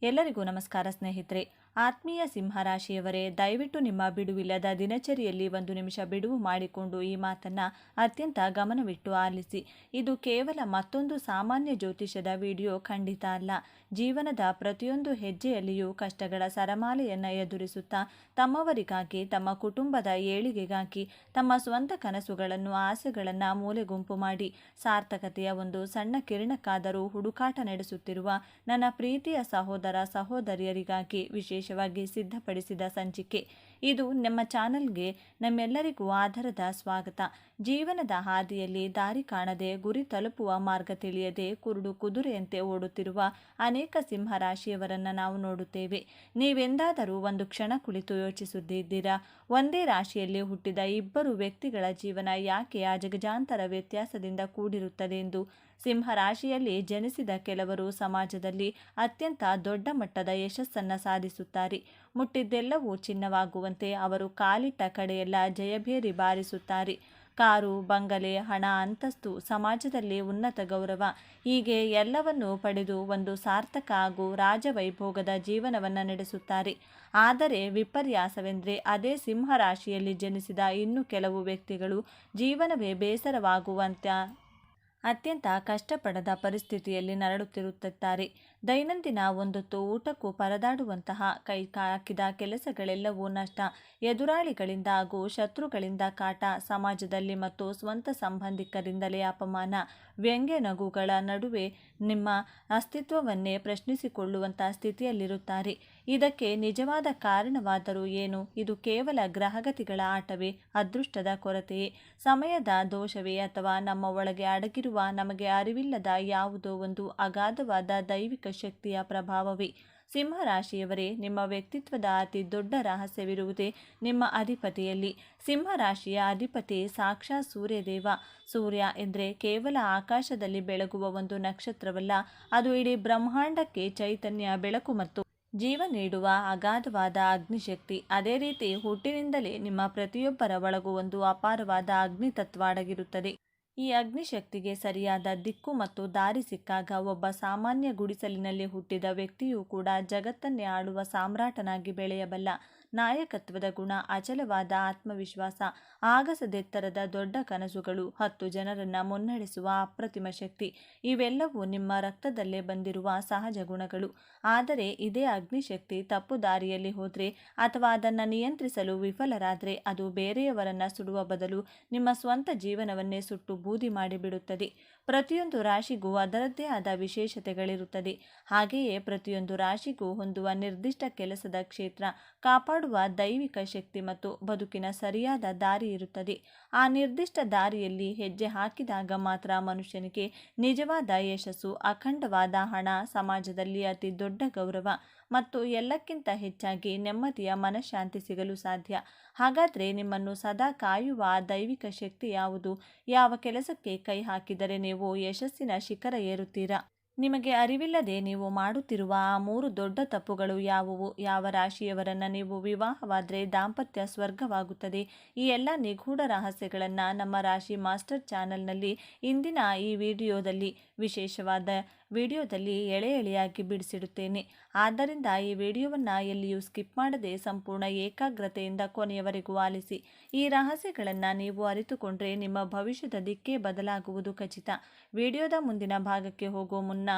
ಎಲ್ಲರಿಗೂ ನಮಸ್ಕಾರ ಸ್ನೇಹಿತರೆ. ಆತ್ಮೀಯ ಸಿಂಹರಾಶಿಯವರೇ, ದಯವಿಟ್ಟು ನಿಮ್ಮ ಬಿಡುವಿಲ್ಲದ ದಿನಚರಿಯಲ್ಲಿ 1 ನಿಮಿಷ ಬಿಡುವು ಮಾಡಿಕೊಂಡು ಈ ಮಾತನ್ನು ಅತ್ಯಂತ ಗಮನವಿಟ್ಟು ಆಲಿಸಿ. ಇದು ಕೇವಲ ಮತ್ತೊಂದು ಸಾಮಾನ್ಯ ಜ್ಯೋತಿಷದ ವಿಡಿಯೋ ಖಂಡಿತ ಅಲ್ಲ. ಜೀವನದ ಪ್ರತಿಯೊಂದು ಹೆಜ್ಜೆಯಲ್ಲಿಯೂ ಕಷ್ಟಗಳ ಸರಮಾಲೆಯನ್ನು ಎದುರಿಸುತ್ತಾ ತಮ್ಮವರಿಗಾಗಿ, ತಮ್ಮ ಕುಟುಂಬದ ಏಳಿಗೆಗಾಗಿ, ತಮ್ಮ ಸ್ವಂತ ಕನಸುಗಳನ್ನು, ಆಸೆಗಳನ್ನು ಮೂಲೆಗುಂಪು ಮಾಡಿ ಸಾರ್ಥಕತೆಯ ಒಂದು ಸಣ್ಣ ಕಿರಣಕ್ಕಾದರೂ ಹುಡುಕಾಟ ನಡೆಸುತ್ತಿರುವ ನನ್ನ ಪ್ರೀತಿಯ ಸಹೋದರ ಸಹೋದರಿಯರಿಗಾಗಿ ವಿಶೇಷವಾಗಿ ಸಿದ್ಧಪಡಿಸಿದ ಸಂಚಿಕೆ ಇದು. ನಮ್ಮ ಚಾನಲ್ಗೆ ನಮ್ಮೆಲ್ಲರಿಗೂ ಆಧಾರದ ಸ್ವಾಗತ. ಜೀವನದ ಹಾದಿಯಲ್ಲಿ ದಾರಿ ಕಾಣದೆ, ಗುರಿ ತಲುಪುವ ಮಾರ್ಗ ತಿಳಿಯದೆ ಕುರುಡು ಕುದುರೆಯಂತೆ ಓಡುತ್ತಿರುವ ಅನೇಕ ಸಿಂಹರಾಶಿಯವರನ್ನು ನಾವು ನೋಡುತ್ತೇವೆ. ನೀವೆಂದಾದರೂ ಒಂದು ಕ್ಷಣ ಕುಳಿತು ಯೋಚಿಸುತ್ತಿದ್ದೀರಾ, ಒಂದೇ ರಾಶಿಯಲ್ಲಿ ಹುಟ್ಟಿದ ಇಬ್ಬರು ವ್ಯಕ್ತಿಗಳ ಜೀವನ ಯಾಕೆ ಅಜಗಜಾಂತರ ವ್ಯತ್ಯಾಸದಿಂದ ಕೂಡಿರುತ್ತದೆ ಎಂದು? ಸಿಂಹರಾಶಿಯಲ್ಲಿ ಜನಿಸಿದ ಕೆಲವರು ಸಮಾಜದಲ್ಲಿ ಅತ್ಯಂತ ದೊಡ್ಡ ಮಟ್ಟದ ಯಶಸ್ಸನ್ನು ಸಾಧಿಸುತ್ತಾರೆ. ಮುಟ್ಟಿದ್ದೆಲ್ಲವೂ ಚಿನ್ನವಾಗುವಂತೆ ಅವರು ಕಾಲಿಟ್ಟ ಕಡೆಯೆಲ್ಲ ಜಯಭೇರಿ ಬಾರಿಸುತ್ತಾರೆ. ಕಾರು, ಬಂಗಲೆ, ಹಣ, ಅಂತಸ್ತು, ಸಮಾಜದಲ್ಲಿ ಉನ್ನತ ಗೌರವ, ಹೀಗೆ ಎಲ್ಲವನ್ನೂ ಪಡೆದು ಒಂದು ಸಾರ್ಥಕ ಹಾಗೂ ರಾಜವೈಭೋಗದ ಜೀವನವನ್ನು ನಡೆಸುತ್ತಾರೆ. ಆದರೆ ವಿಪರ್ಯಾಸವೆಂದರೆ, ಅದೇ ಸಿಂಹರಾಶಿಯಲ್ಲಿ ಜನಿಸಿದ ಇನ್ನು ಕೆಲವು ವ್ಯಕ್ತಿಗಳು ಜೀವನವೇ ಬೇಸರವಾಗುವಂಥ ಅತ್ಯಂತ ಕಷ್ಟಪಡದ ಪರಿಸ್ಥಿತಿಯಲ್ಲಿ ನರಳುತ್ತಿರುತ್ತಾರೆ. ದೈನಂದಿನ ಒಂದೊತ್ತು ಊಟಕ್ಕೂ ಪರದಾಡುವಂತಹ ಕೈ ಹಾಕಿದ ಕೆಲಸಗಳೆಲ್ಲವೂ ನಷ್ಟ, ಎದುರಾಳಿಗಳಿಂದ ಹಾಗೂ ಶತ್ರುಗಳಿಂದ ಕಾಟ, ಸಮಾಜದಲ್ಲಿ ಮತ್ತು ಸ್ವಂತ ಸಂಬಂಧಿಕರಿಂದಲೇ ಅಪಮಾನ, ವ್ಯಂಗ್ಯ ನಗುಗಳ ನಡುವೆ ನಿಮ್ಮ ಅಸ್ತಿತ್ವವನ್ನೇ ಪ್ರಶ್ನಿಸಿಕೊಳ್ಳುವಂಥ ಸ್ಥಿತಿಯಲ್ಲಿರುತ್ತಾರೆ. ಇದಕ್ಕೆ ನಿಜವಾದ ಕಾರಣವಾದರೂ ಏನು? ಇದು ಕೇವಲ ಗ್ರಹಗತಿಗಳ ಆಟವೇ, ಅದೃಷ್ಟದ ಕೊರತೆಯೇ, ಸಮಯದ ದೋಷವೇ, ಅಥವಾ ನಮ್ಮ ಒಳಗೆ ಅಡಗಿರುವ ನಮಗೆ ಅರಿವಿಲ್ಲದ ಯಾವುದೋ ಒಂದು ಅಗಾಧವಾದ ದೈವಿಕ ಶಕ್ತಿಯ ಪ್ರಭಾವವೇ? ಸಿಂಹರಾಶಿಯವರೇ, ನಿಮ್ಮ ವ್ಯಕ್ತಿತ್ವದ ಅತಿ ದೊಡ್ಡ ರಹಸ್ಯವಿರುವುದೇ ನಿಮ್ಮ ಅಧಿಪತಿಯಲ್ಲಿ. ಸಿಂಹರಾಶಿಯ ಅಧಿಪತಿ ಸಾಕ್ಷಾತ್ ಸೂರ್ಯದೇವ. ಸೂರ್ಯ ಎಂದರೆ ಕೇವಲ ಆಕಾಶದಲ್ಲಿ ಬೆಳಗುವ ಒಂದು ನಕ್ಷತ್ರವಲ್ಲ, ಅದು ಇಡೀ ಬ್ರಹ್ಮಾಂಡಕ್ಕೆ ಚೈತನ್ಯ, ಬೆಳಕು ಮತ್ತು ಜೀವ ನೀಡುವ ಅಗಾಧವಾದ ಅಗ್ನಿಶಕ್ತಿ. ಅದೇ ರೀತಿ ಹುಟ್ಟಿನಿಂದಲೇ ನಿಮ್ಮ ಪ್ರತಿಯೊಬ್ಬರ ಒಳಗೂ ಒಂದು ಅಪಾರವಾದ ಅಗ್ನಿತತ್ವ ಅಡಗಿರುತ್ತದೆ. ಈ ಅಗ್ನಿಶಕ್ತಿಗೆ ಸರಿಯಾದ ದಿಕ್ಕು ಮತ್ತು ದಾರಿ ಸಿಕ್ಕಾಗ ಒಬ್ಬ ಸಾಮಾನ್ಯ ಗುಡಿಸಲಿನಲ್ಲಿ ಹುಟ್ಟಿದ ವ್ಯಕ್ತಿಯೂ ಕೂಡ ಜಗತ್ತನ್ನೇ ಆಳುವ ಸಾಮ್ರಾಟನಾಗಿ ಬೆಳೆಯಬಲ್ಲ. ನಾಯಕತ್ವದ ಗುಣ, ಅಚಲವಾದ ಆತ್ಮವಿಶ್ವಾಸ, ಆಗಸದೆತ್ತರದ ದೊಡ್ಡ ಕನಸುಗಳು, 10 ಜನರನ್ನು ಮುನ್ನಡೆಸುವ ಅಪ್ರತಿಮ ಶಕ್ತಿ, ಇವೆಲ್ಲವೂ ನಿಮ್ಮ ರಕ್ತದಲ್ಲೇ ಬಂದಿರುವ ಸಹಜ ಗುಣಗಳು. ಆದರೆ ಇದೇ ಅಗ್ನಿಶಕ್ತಿ ತಪ್ಪು ದಾರಿಯಲ್ಲಿ ಹೋದರೆ ಅಥವಾ ಅದನ್ನು ನಿಯಂತ್ರಿಸಲು ವಿಫಲರಾದರೆ, ಅದು ಬೇರೆಯವರನ್ನು ಸುಡುವ ಬದಲು ನಿಮ್ಮ ಸ್ವಂತ ಜೀವನವನ್ನೇ ಸುಟ್ಟು ಬೂದಿ ಮಾಡಿಬಿಡುತ್ತದೆ. ಪ್ರತಿಯೊಂದು ರಾಶಿಗೂ ಅದರದ್ದೇ ಆದ ವಿಶೇಷತೆಗಳಿರುತ್ತದೆ. ಹಾಗೆಯೇ ಪ್ರತಿಯೊಂದು ರಾಶಿಗೂ ಹೊಂದುವ ನಿರ್ದಿಷ್ಟ ಕೆಲಸದ ಕ್ಷೇತ್ರ, ಕಾಪಾಡುವ ದೈವಿಕ ಶಕ್ತಿ ಮತ್ತು ಬದುಕಿನ ಸರಿಯಾದ ದಾರಿ ಇರುತ್ತದೆ. ಆ ನಿರ್ದಿಷ್ಟ ದಾರಿಯಲ್ಲಿ ಹೆಜ್ಜೆ ಹಾಕಿದಾಗ ಮಾತ್ರ ಮನುಷ್ಯನಿಗೆ ನಿಜವಾದ ಯಶಸ್ಸು, ಅಖಂಡವಾದ ಹಣ, ಸಮಾಜದಲ್ಲಿ ಅತಿ ದೊಡ್ಡ ಗೌರವ ಮತ್ತು ಎಲ್ಲಕ್ಕಿಂತ ಹೆಚ್ಚಾಗಿ ನೆಮ್ಮದಿಯ ಮನಃಶಾಂತಿ ಸಿಗಲು ಸಾಧ್ಯ. ಹಾಗಾದರೆ ನಿಮ್ಮನ್ನು ಸದಾ ಕಾಯುವ ಆ ದೈವಿಕ ಶಕ್ತಿ ಯಾವುದು? ಯಾವ ಕೆಲಸಕ್ಕೆ ಕೈ ಹಾಕಿದರೆ ನೀವು ಯಶಸ್ಸಿನ ಶಿಖರ ಏರುತ್ತೀರಾ? ನಿಮಗೆ ಅರಿವಿಲ್ಲದೆ ನೀವು ಮಾಡುತ್ತಿರುವ ಆ 3 ದೊಡ್ಡ ತಪ್ಪುಗಳು ಯಾವುವು? ಯಾವ ರಾಶಿಯವರನ್ನು ನೀವು ವಿವಾಹವಾದರೆ ದಾಂಪತ್ಯ ಸ್ವರ್ಗವಾಗುತ್ತದೆ? ಈ ಎಲ್ಲ ನಿಗೂಢ ರಹಸ್ಯಗಳನ್ನು ನಮ್ಮ ರಾಶಿ ಮಾಸ್ಟರ್ ಚಾನಲ್ನಲ್ಲಿ ಇಂದಿನ ಈ ವಿಶೇಷವಾದ ವಿಡಿಯೋದಲ್ಲಿ ಎಳೆ ಎಳೆಯಾಗಿ ಬಿಡಿಸಿಡುತ್ತೇನೆ. ಆದ್ದರಿಂದ ಈ ವಿಡಿಯೋವನ್ನು ಎಲ್ಲಿಯೂ ಸ್ಕಿಪ್ ಮಾಡದೆ ಸಂಪೂರ್ಣ ಏಕಾಗ್ರತೆಯಿಂದ ಕೊನೆಯವರೆಗೂ ಆಲಿಸಿ. ಈ ರಹಸ್ಯಗಳನ್ನು ನೀವು ಅರಿತುಕೊಂಡ್ರೆ ನಿಮ್ಮ ಭವಿಷ್ಯದ ದಿಕ್ಕೇ ಬದಲಾಗುವುದು ಖಚಿತ. ವಿಡಿಯೋದ ಮುಂದಿನ ಭಾಗಕ್ಕೆ ಹೋಗೋ ಮುನ್ನ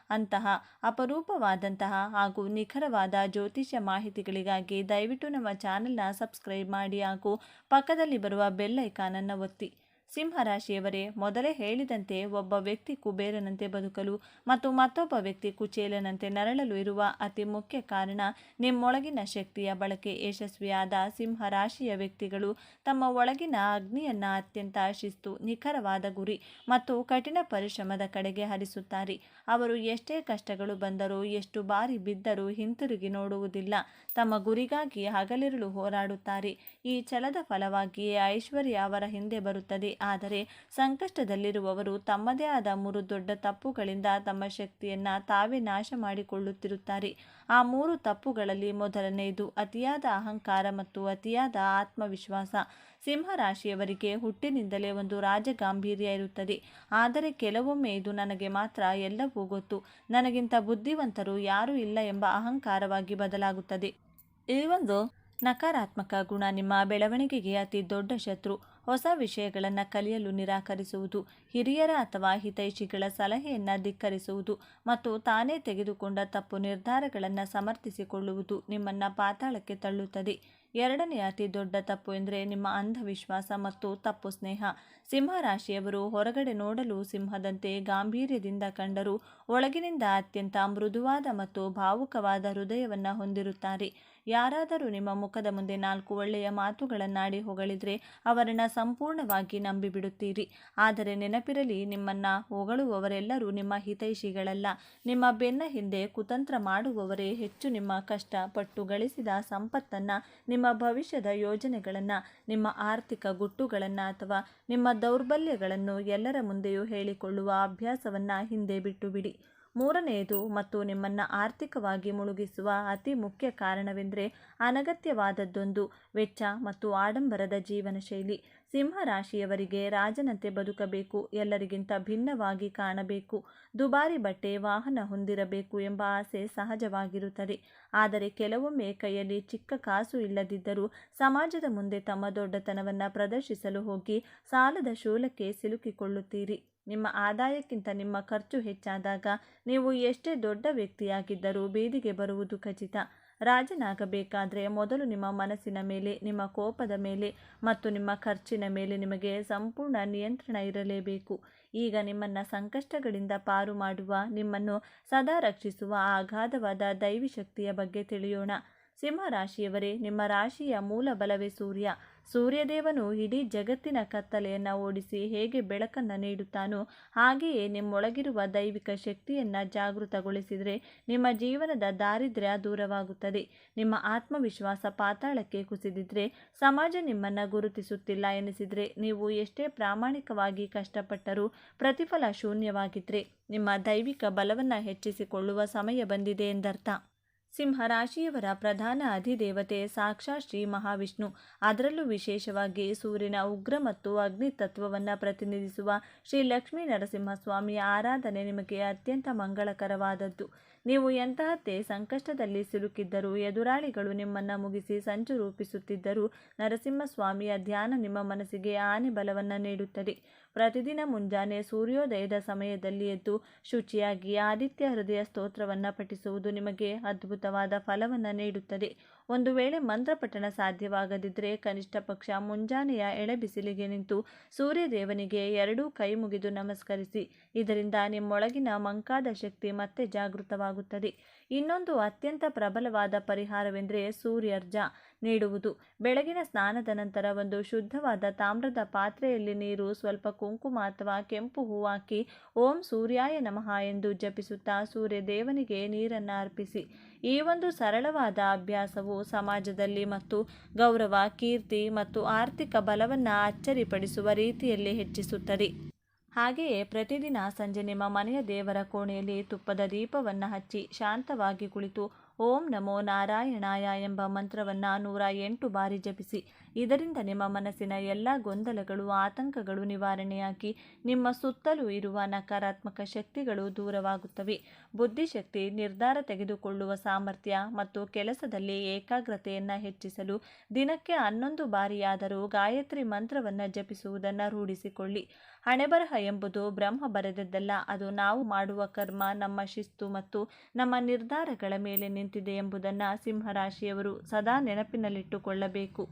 ಅಂತಹ ಅಪರೂಪವಾದಂತಹ ಹಾಗೂ ನಿಖರವಾದ ಜ್ಯೋತಿಷ್ಯ ಮಾಹಿತಿಗಳಿಗಾಗಿ ದಯವಿಟ್ಟು ನಮ್ಮ ಚಾನೆಲ್ನ ಸಬ್ಸ್ಕ್ರೈಬ್ ಮಾಡಿ ಹಾಗೂ ಪಕ್ಕದಲ್ಲಿ ಬರುವ ಬೆಲ್ ಐಕಾನನ್ನು ಒತ್ತಿ. ಸಿಂಹರಾಶಿಯವರೇ, ಮೊದಲೇ ಹೇಳಿದಂತೆ ಒಬ್ಬ ವ್ಯಕ್ತಿ ಕುಬೇರನಂತೆ ಬದುಕಲು ಮತ್ತು ಮತ್ತೊಬ್ಬ ವ್ಯಕ್ತಿ ಕುಚೇಲನಂತೆ ನರಳಲು ಇರುವ ಅತಿ ಮುಖ್ಯ ಕಾರಣ ನಿಮ್ಮೊಳಗಿನ ಶಕ್ತಿಯ ಬಳಕೆ. ಯಶಸ್ವಿಯಾದ ಸಿಂಹರಾಶಿಯ ವ್ಯಕ್ತಿಗಳು ತಮ್ಮ ಒಳಗಿನ ಅಗ್ನಿಯನ್ನು ಅತ್ಯಂತ ಶಿಸ್ತು, ನಿಖರವಾದ ಗುರಿ ಮತ್ತು ಕಠಿಣ ಪರಿಶ್ರಮದ ಕಡೆಗೆ ಹರಿಸುತ್ತಾರೆ. ಅವರು ಎಷ್ಟೇ ಕಷ್ಟಗಳು ಬಂದರೂ, ಎಷ್ಟು ಬಾರಿ ಬಿದ್ದರೂ ಹಿಂತಿರುಗಿ ನೋಡುವುದಿಲ್ಲ. ತಮ್ಮ ಗುರಿಗಾಗಿ ಹಗಲಿರುಳು ಹೋರಾಡುತ್ತಾರೆ. ಈ ಛಲದ ಫಲವಾಗಿಯೇ ಐಶ್ವರ್ಯ ಅವರ ಹಿಂದೆ ಬರುತ್ತದೆ. ಆದರೆ ಸಂಕಷ್ಟದಲ್ಲಿರುವವರು ತಮ್ಮದೇ ಆದ 3 ದೊಡ್ಡ ತಪ್ಪುಗಳಿಂದ ತಮ್ಮ ಶಕ್ತಿಯನ್ನು ತಾವೇ ನಾಶ ಮಾಡಿಕೊಳ್ಳುತ್ತಿರುತ್ತಾರೆ. ಆ 3 ತಪ್ಪುಗಳಲ್ಲಿ ಮೊದಲನೆಯದು ಅತಿಯಾದ ಅಹಂಕಾರ ಮತ್ತು ಅತಿಯಾದ ಆತ್ಮವಿಶ್ವಾಸ. ಸಿಂಹರಾಶಿಯವರಿಗೆ ಹುಟ್ಟಿನಿಂದಲೇ ಒಂದು ರಾಜಗಾಂಭೀರ್ಯ ಇರುತ್ತದೆ. ಆದರೆ ಕೆಲವೊಮ್ಮೆ ಇದು ನನಗೆ ಮಾತ್ರ ಎಲ್ಲವೂ ಗೊತ್ತು, ನನಗಿಂತ ಬುದ್ಧಿವಂತರು ಯಾರೂ ಇಲ್ಲ ಎಂಬ ಅಹಂಕಾರವಾಗಿ ಬದಲಾಗುತ್ತದೆ. ಈ ಒಂದು ನಕಾರಾತ್ಮಕ ಗುಣ ನಿಮ್ಮ ಬೆಳವಣಿಗೆಗೆ ಅತಿ ದೊಡ್ಡ ಶತ್ರು. ಹೊಸ ವಿಷಯಗಳನ್ನು ಕಲಿಯಲು ನಿರಾಕರಿಸುವುದು, ಹಿರಿಯರ ಅಥವಾ ಹಿತೈಷಿಗಳ ಸಲಹೆಯನ್ನು ಧಿಕ್ಕರಿಸುವುದು ಮತ್ತು ತಾನೇ ತೆಗೆದುಕೊಂಡ ತಪ್ಪು ನಿರ್ಧಾರಗಳನ್ನು ಸಮರ್ಥಿಸಿಕೊಳ್ಳುವುದು ನಿಮ್ಮನ್ನು ಪಾತಾಳಕ್ಕೆ ತಳ್ಳುತ್ತದೆ. ಎರಡನೆಯ ಅತಿ ದೊಡ್ಡ ತಪ್ಪು ಎಂದರೆ ನಿಮ್ಮ ಅಂಧವಿಶ್ವಾಸ ಮತ್ತು ತಪ್ಪು ಸ್ನೇಹ. ಸಿಂಹರಾಶಿಯವರು ಹೊರಗಡೆ ನೋಡಲು ಸಿಂಹದಂತೆ ಗಾಂಭೀರ್ಯದಿಂದ ಕಂಡರೂ ಒಳಗಿನಿಂದ ಅತ್ಯಂತ ಮೃದುವಾದ ಮತ್ತು ಭಾವುಕವಾದ ಹೃದಯವನ್ನು ಹೊಂದಿರುತ್ತಾರೆ. ಯಾರಾದರೂ ನಿಮ್ಮ ಮುಖದ ಮುಂದೆ 4 ಒಳ್ಳೆಯ ಮಾತುಗಳನ್ನಾಡಿ ಹೊಗಳಿದರೆ ಅವರನ್ನು ಸಂಪೂರ್ಣವಾಗಿ ನಂಬಿಬಿಡುತ್ತೀರಿ. ಆದರೆ ನೆನಪಿರಲಿ, ನಿಮ್ಮನ್ನು ಹೊಗಳುವವರೆಲ್ಲರೂ ನಿಮ್ಮ ಹಿತೈಷಿಗಳಲ್ಲ. ನಿಮ್ಮ ಬೆನ್ನ ಹಿಂದೆ ಕುತಂತ್ರ ಮಾಡುವವರೇ ಹೆಚ್ಚು. ನಿಮ್ಮ ಕಷ್ಟಪಟ್ಟು ಗಳಿಸಿದ ಸಂಪತ್ತನ್ನು, ನಿಮ್ಮ ಭವಿಷ್ಯದ ಯೋಜನೆಗಳನ್ನು, ನಿಮ್ಮ ಆರ್ಥಿಕ ಗುಟ್ಟುಗಳನ್ನು ಅಥವಾ ನಿಮ್ಮ ದೌರ್ಬಲ್ಯಗಳನ್ನು ಎಲ್ಲರ ಮುಂದೆಯೂ ಹೇಳಿಕೊಳ್ಳುವ ಅಭ್ಯಾಸವನ್ನು ಹಿಂದೆ ಬಿಟ್ಟು ಬಿಡಿ. ಮೂರನೆಯದು ಮತ್ತು ನಿಮ್ಮನ್ನು ಆರ್ಥಿಕವಾಗಿ ಮುಳುಗಿಸುವ ಅತಿ ಮುಖ್ಯ ಕಾರಣವೆಂದರೆ ಅನಗತ್ಯವಾದದ್ದೊಂದು ವೆಚ್ಚ ಮತ್ತು ಆಡಂಬರದ ಜೀವನ ಶೈಲಿ. ಸಿಂಹರಾಶಿಯವರಿಗೆ ರಾಜನಂತೆ ಬದುಕಬೇಕು, ಎಲ್ಲರಿಗಿಂತ ಭಿನ್ನವಾಗಿ ಕಾಣಬೇಕು, ದುಬಾರಿ ಬಟ್ಟೆ, ವಾಹನ ಹೊಂದಿರಬೇಕು ಎಂಬ ಆಸೆ ಸಹಜವಾಗಿರುತ್ತದೆ. ಆದರೆ ಕೆಲವೊಮ್ಮೆ ಕೈಯಲ್ಲಿ ಚಿಕ್ಕ ಕಾಸು ಇಲ್ಲದಿದ್ದರೂ ಸಮಾಜದ ಮುಂದೆ ತಮ್ಮ ದೊಡ್ಡತನವನ್ನು ಪ್ರದರ್ಶಿಸಲು ಹೋಗಿ ಸಾಲದ ಶೂಲಕ್ಕೆ ಸಿಲುಕಿಕೊಳ್ಳುತ್ತೀರಿ. ನಿಮ್ಮ ಆದಾಯಕ್ಕಿಂತ ನಿಮ್ಮ ಖರ್ಚು ಹೆಚ್ಚಾದಾಗ ನೀವು ಎಷ್ಟೇ ದೊಡ್ಡ ವ್ಯಕ್ತಿಯಾಗಿದ್ದರೂ ಬೀದಿಗೆ ಬರುವುದು ಖಚಿತ. ರಾಜನಾಗಬೇಕಾದರೆ ಮೊದಲು ನಿಮ್ಮ ಮನಸ್ಸಿನ ಮೇಲೆ, ನಿಮ್ಮ ಕೋಪದ ಮೇಲೆ ಮತ್ತು ನಿಮ್ಮ ಖರ್ಚಿನ ಮೇಲೆ ನಿಮಗೆ ಸಂಪೂರ್ಣ ನಿಯಂತ್ರಣ ಇರಲೇಬೇಕು. ಈಗ ನಿಮ್ಮನ್ನು ಸಂಕಷ್ಟಗಳಿಂದ ಪಾರು ಮಾಡುವ, ನಿಮ್ಮನ್ನು ಸದಾ ರಕ್ಷಿಸುವ ಆ ಅಗಾಧವಾದ ದೈವಿ ಶಕ್ತಿಯ ಬಗ್ಗೆ ತಿಳಿಯೋಣ. ಸಿಂಹರಾಶಿಯವರೇ, ನಿಮ್ಮ ರಾಶಿಯ ಮೂಲ ಬಲವೇ ಸೂರ್ಯ. ಸೂರ್ಯದೇವನು ಇಡೀ ಜಗತ್ತಿನ ಕತ್ತಲೆಯನ್ನು ಓಡಿಸಿ ಹೇಗೆ ಬೆಳಕನ್ನು ನೀಡುತ್ತಾನೋ ಹಾಗೆಯೇ ನಿಮ್ಮೊಳಗಿರುವ ದೈವಿಕ ಶಕ್ತಿಯನ್ನು ಜಾಗೃತಗೊಳಿಸಿದರೆ ನಿಮ್ಮ ಜೀವನದ ದಾರಿದ್ರ್ಯ ದೂರವಾಗುತ್ತದೆ. ನಿಮ್ಮ ಆತ್ಮವಿಶ್ವಾಸ ಪಾತಾಳಕ್ಕೆ ಕುಸಿದಿದ್ರೆ, ಸಮಾಜ ನಿಮ್ಮನ್ನು ಗುರುತಿಸುತ್ತಿಲ್ಲ ಎನಿಸಿದರೆ, ನೀವು ಎಷ್ಟೇ ಪ್ರಾಮಾಣಿಕವಾಗಿ ಕಷ್ಟಪಟ್ಟರೂ ಪ್ರತಿಫಲ ಶೂನ್ಯವಾಗಿದ್ದರೆ ನಿಮ್ಮ ದೈವಿಕ ಬಲವನ್ನು ಹೆಚ್ಚಿಸಿಕೊಳ್ಳುವ ಸಮಯ ಬಂದಿದೆ ಎಂದರ್ಥ. ಸಿಂಹರಾಶಿಯವರ ಪ್ರಧಾನ ಅಧಿದೇವತೆ ಸಾಕ್ಷಾತ್ ಶ್ರೀ ಮಹಾವಿಷ್ಣು. ಅದರಲ್ಲೂ ವಿಶೇಷವಾಗಿ ಸೂರ್ಯನ ಉಗ್ರ ಮತ್ತು ಅಗ್ನಿ ತತ್ವವನ್ನು ಪ್ರತಿನಿಧಿಸುವ ಶ್ರೀ ಲಕ್ಷ್ಮೀ ನರಸಿಂಹಸ್ವಾಮಿಯ ಆರಾಧನೆ ನಿಮಗೆ ಅತ್ಯಂತ ಮಂಗಳಕರವಾದದ್ದು. ನೀವು ಎಂತಹದ್ದೇ ಸಂಕಷ್ಟದಲ್ಲಿ ಸಿಲುಕಿದ್ದರೂ, ಎದುರಾಳಿಗಳು ನಿಮ್ಮನ್ನು ಮುಗಿಸಿ ಸಂಚು ರೂಪಿಸುತ್ತಿದ್ದರೂ ನರಸಿಂಹಸ್ವಾಮಿಯ ಧ್ಯಾನ ನಿಮ್ಮ ಮನಸ್ಸಿಗೆ ಆನೆ ಬಲವನ್ನು ನೀಡುತ್ತದೆ. ಪ್ರತಿದಿನ ಮುಂಜಾನೆ ಸೂರ್ಯೋದಯದ ಸಮಯದಲ್ಲಿ ಎದ್ದು ಶುಚಿಯಾಗಿ ಆದಿತ್ಯ ಹೃದಯ ಸ್ತೋತ್ರವನ್ನು ಪಠಿಸುವುದು ನಿಮಗೆ ಅದ್ಭುತವಾದ ಫಲವನ್ನು ನೀಡುತ್ತದೆ. ಒಂದು ವೇಳೆ ಮಂತ್ರಪಠಣ ಸಾಧ್ಯವಾಗದಿದ್ದರೆ ಕನಿಷ್ಠ ಪಕ್ಷ ಮುಂಜಾನೆಯ ಎಳೆಬಿಸಿಲಿಗೆ ನಿಂತು ಸೂರ್ಯದೇವನಿಗೆ 2 ಕೈ ಮುಗಿದು ನಮಸ್ಕರಿಸಿ. ಇದರಿಂದ ನಿಮ್ಮೊಳಗಿನ ಮಂಕಾದ ಶಕ್ತಿ ಮತ್ತೆ ಜಾಗೃತವಾಗುತ್ತದೆ. ಇನ್ನೊಂದು ಅತ್ಯಂತ ಪ್ರಬಲವಾದ ಪರಿಹಾರವೆಂದರೆ ಸೂರ್ಯಾರ್ಘ್ಯ ನೀಡುವುದು. ಬೆಳಗಿನ ಸ್ನಾನದ ನಂತರ ಒಂದು ಶುದ್ಧವಾದ ತಾಮ್ರದ ಪಾತ್ರೆಯಲ್ಲಿ ನೀರು, ಸ್ವಲ್ಪ ಕುಂಕುಮ ಅಥವಾ ಕೆಂಪು ಹೂವು ಹಾಕಿ ಓಂ ಸೂರ್ಯಾಯ ನಮಃ ಎಂದು ಜಪಿಸುತ್ತಾ ಸೂರ್ಯದೇವನಿಗೆ ನೀರನ್ನು ಅರ್ಪಿಸಿ. ಈ ಒಂದು ಸರಳವಾದ ಅಭ್ಯಾಸವು ಸಮಾಜದಲ್ಲಿ ಮತ್ತು ಗೌರವ, ಕೀರ್ತಿ ಮತ್ತು ಆರ್ಥಿಕ ಬಲವನ್ನು ಅಚ್ಚರಿಪಡಿಸುವ ರೀತಿಯಲ್ಲಿ ಹೆಚ್ಚಿಸುತ್ತದೆ. ಹಾಗೆಯೇ ಪ್ರತಿದಿನ ಸಂಜೆ ನಿಮ್ಮ ಮನೆಯ ದೇವರ ಕೋಣೆಯಲ್ಲಿ ತುಪ್ಪದ ದೀಪವನ್ನು ಹಚ್ಚಿ ಶಾಂತವಾಗಿ ಕುಳಿತು ಓಂ ನಮೋ ನಾರಾಯಣಾಯ ಎಂಬ ಮಂತ್ರವನ್ನು 108 ಬಾರಿ ಜಪಿಸಿ. ಇದರಿಂದ ನಿಮ್ಮ ಮನಸ್ಸಿನ ಎಲ್ಲ ಗೊಂದಲಗಳು, ಆತಂಕಗಳು ನಿವಾರಣೆಯಾಗಿ ನಿಮ್ಮ ಸುತ್ತಲೂ ಇರುವ ನಕಾರಾತ್ಮಕ ಶಕ್ತಿಗಳು ದೂರವಾಗುತ್ತವೆ. ಬುದ್ಧಿಶಕ್ತಿ, ನಿರ್ಧಾರ ತೆಗೆದುಕೊಳ್ಳುವ ಸಾಮರ್ಥ್ಯ ಮತ್ತು ಕೆಲಸದಲ್ಲಿ ಏಕಾಗ್ರತೆಯನ್ನು ಹೆಚ್ಚಿಸಲು ದಿನಕ್ಕೆ 11 ಬಾರಿಯಾದರೂ ಗಾಯತ್ರಿ ಮಂತ್ರವನ್ನು ಜಪಿಸುವುದನ್ನು ರೂಢಿಸಿಕೊಳ್ಳಿ. ಹಣೆಬರಹ ಎಂಬುದು ಬ್ರಹ್ಮ ಬರೆದದ್ದಲ್ಲ, ಅದು ನಾವು ಮಾಡುವ ಕರ್ಮ, ನಮ್ಮ ಶಿಸ್ತು ಮತ್ತು ನಮ್ಮ ನಿರ್ಧಾರಗಳ ಮೇಲೆ ನಿಂತಿದೆ ಎಂಬುದನ್ನು ಸಿಂಹರಾಶಿಯವರು ಸದಾ ನೆನಪಿನಲ್ಲಿಟ್ಟುಕೊಳ್ಳಬೇಕು.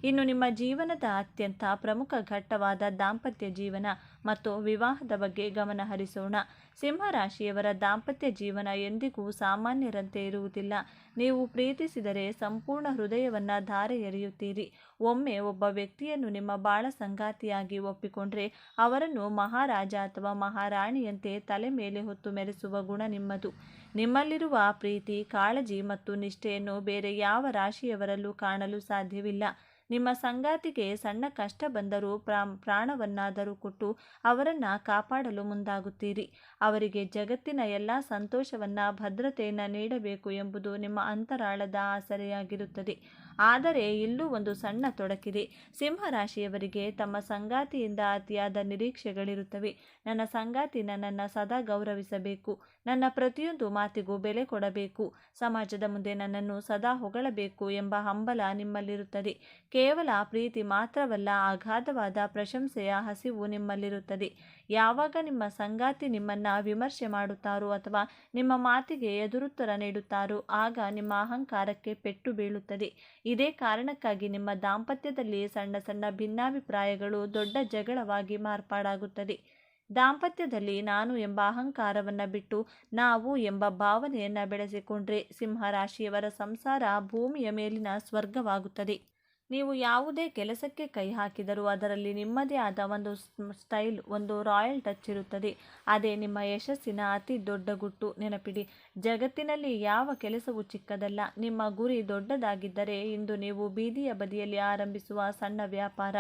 ಇನ್ನು ನಿಮ್ಮ ಜೀವನದ ಅತ್ಯಂತ ಪ್ರಮುಖ ಘಟ್ಟವಾದ ದಾಂಪತ್ಯ ಜೀವನ ಮತ್ತು ವಿವಾಹದ ಬಗ್ಗೆ ಗಮನ ಹರಿಸೋಣ. ಸಿಂಹರಾಶಿಯವರ ದಾಂಪತ್ಯ ಜೀವನ ಎಂದಿಗೂ ಸಾಮಾನ್ಯರಂತೆ ಇರುವುದಿಲ್ಲ. ನೀವು ಪ್ರೀತಿಸಿದರೆ ಸಂಪೂರ್ಣ ಹೃದಯವನ್ನು ಧಾರೆ ಎರೆಯುತ್ತೀರಿ. ಒಮ್ಮೆ ಒಬ್ಬ ವ್ಯಕ್ತಿಯನ್ನು ನಿಮ್ಮ ಬಾಳ ಸಂಗಾತಿಯಾಗಿ ಒಪ್ಪಿಕೊಂಡ್ರೆ ಅವರನ್ನು ಮಹಾರಾಜ ಅಥವಾ ಮಹಾರಾಣಿಯಂತೆ ತಲೆ ಮೇಲೆ ಹೊತ್ತು ಮೆರೆಸುವ ಗುಣ ನಿಮ್ಮದು. ನಿಮ್ಮಲ್ಲಿರುವ ಪ್ರೀತಿ, ಕಾಳಜಿ ಮತ್ತು ನಿಷ್ಠೆಯನ್ನು ಬೇರೆ ಯಾವ ರಾಶಿಯವರಲ್ಲೂ ಕಾಣಲು ಸಾಧ್ಯವಿಲ್ಲ. ನಿಮ್ಮ ಸಂಗಾತಿಗೆ ಸಣ್ಣ ಕಷ್ಟ ಬಂದರೂ ಪ್ರಾಣವನ್ನಾದರೂ ಕೊಟ್ಟು ಅವರನ್ನು ಕಾಪಾಡಲು ಮುಂದಾಗುತ್ತೀರಿ. ಅವರಿಗೆ ಜಗತ್ತಿನ ಎಲ್ಲ ಸಂತೋಷವನ್ನು ಭದ್ರತೆಯನ್ನು ನೀಡಬೇಕು ಎಂಬುದು ನಿಮ್ಮ ಅಂತರಾಳದ ಆಸರೆಯಾಗಿರುತ್ತದೆ. ಆದರೆ ಇಲ್ಲೂ ಒಂದು ಸಣ್ಣ ತೊಡಕಿದೆ. ಸಿಂಹರಾಶಿಯವರಿಗೆ ತಮ್ಮ ಸಂಗಾತಿಯಿಂದ ಅತಿಯಾದ ನಿರೀಕ್ಷೆಗಳಿರುತ್ತವೆ. ನನ್ನ ಸಂಗಾತಿ ನನ್ನನ್ನು ಸದಾ ಗೌರವಿಸಬೇಕು, ನನ್ನ ಪ್ರತಿಯೊಂದು ಮಾತಿಗೂ ಬೆಲೆ ಕೊಡಬೇಕು, ಸಮಾಜದ ಮುಂದೆ ನನ್ನನ್ನು ಸದಾ ಹೊಗಳಬೇಕು ಎಂಬ ಹಂಬಲ ನಿಮ್ಮಲ್ಲಿರುತ್ತದೆ. ಕೇವಲ ಪ್ರೀತಿ ಮಾತ್ರವಲ್ಲ, ಅಗಾಧವಾದ ಪ್ರಶಂಸೆಯ ಹಸಿವು ನಿಮ್ಮಲ್ಲಿರುತ್ತದೆ. ಯಾವಾಗ ನಿಮ್ಮ ಸಂಗಾತಿ ನಿಮ್ಮನ್ನು ವಿಮರ್ಶೆ ಮಾಡುತ್ತಾರೋ ಅಥವಾ ನಿಮ್ಮ ಮಾತಿಗೆ ಎದುರುತ್ತರ ನೀಡುತ್ತಾರೋ ಆಗ ನಿಮ್ಮ ಅಹಂಕಾರಕ್ಕೆ ಪೆಟ್ಟು ಬೀಳುತ್ತದೆ. ಇದೇ ಕಾರಣಕ್ಕಾಗಿ ನಿಮ್ಮ ದಾಂಪತ್ಯದಲ್ಲಿ ಸಣ್ಣ ಸಣ್ಣ ಭಿನ್ನಾಭಿಪ್ರಾಯಗಳು ದೊಡ್ಡ ಜಗಳವಾಗಿ ಮಾರ್ಪಾಡಾಗುತ್ತದೆ. ದಾಂಪತ್ಯದಲ್ಲಿ ನಾನು ಎಂಬ ಅಹಂಕಾರವನ್ನು ಬಿಟ್ಟು ನಾವು ಎಂಬ ಭಾವನೆಯನ್ನು ಬೆಳೆಸಿಕೊಂಡ್ರೆ ಸಿಂಹರಾಶಿಯವರ ಸಂಸಾರ ಭೂಮಿಯ ಮೇಲಿನ ಸ್ವರ್ಗವಾಗುತ್ತದೆ. ನೀವು ಯಾವುದೇ ಕೆಲಸಕ್ಕೆ ಕೈ ಹಾಕಿದರೂ ಅದರಲ್ಲಿ ನಿಮ್ಮದೇ ಆದ ಒಂದು ಸ್ಟೈಲ್, ಒಂದು ರಾಯಲ್ ಟಚ್ ಇರುತ್ತದೆ. ಅದೇ ನಿಮ್ಮ ಯಶಸ್ಸಿನ ಅತಿ ದೊಡ್ಡ ಗುಟ್ಟು. ನೆನಪಿಡಿ, ಜಗತ್ತಿನಲ್ಲಿ ಯಾವ ಕೆಲಸವೂ ಚಿಕ್ಕದಲ್ಲ. ನಿಮ್ಮ ಗುರಿ ದೊಡ್ಡದಾಗಿದ್ದರೆ ಇಂದು ನೀವು ಬೀದಿಯ ಬದಿಯಲ್ಲಿ ಆರಂಭಿಸುವ ಸಣ್ಣ ವ್ಯಾಪಾರ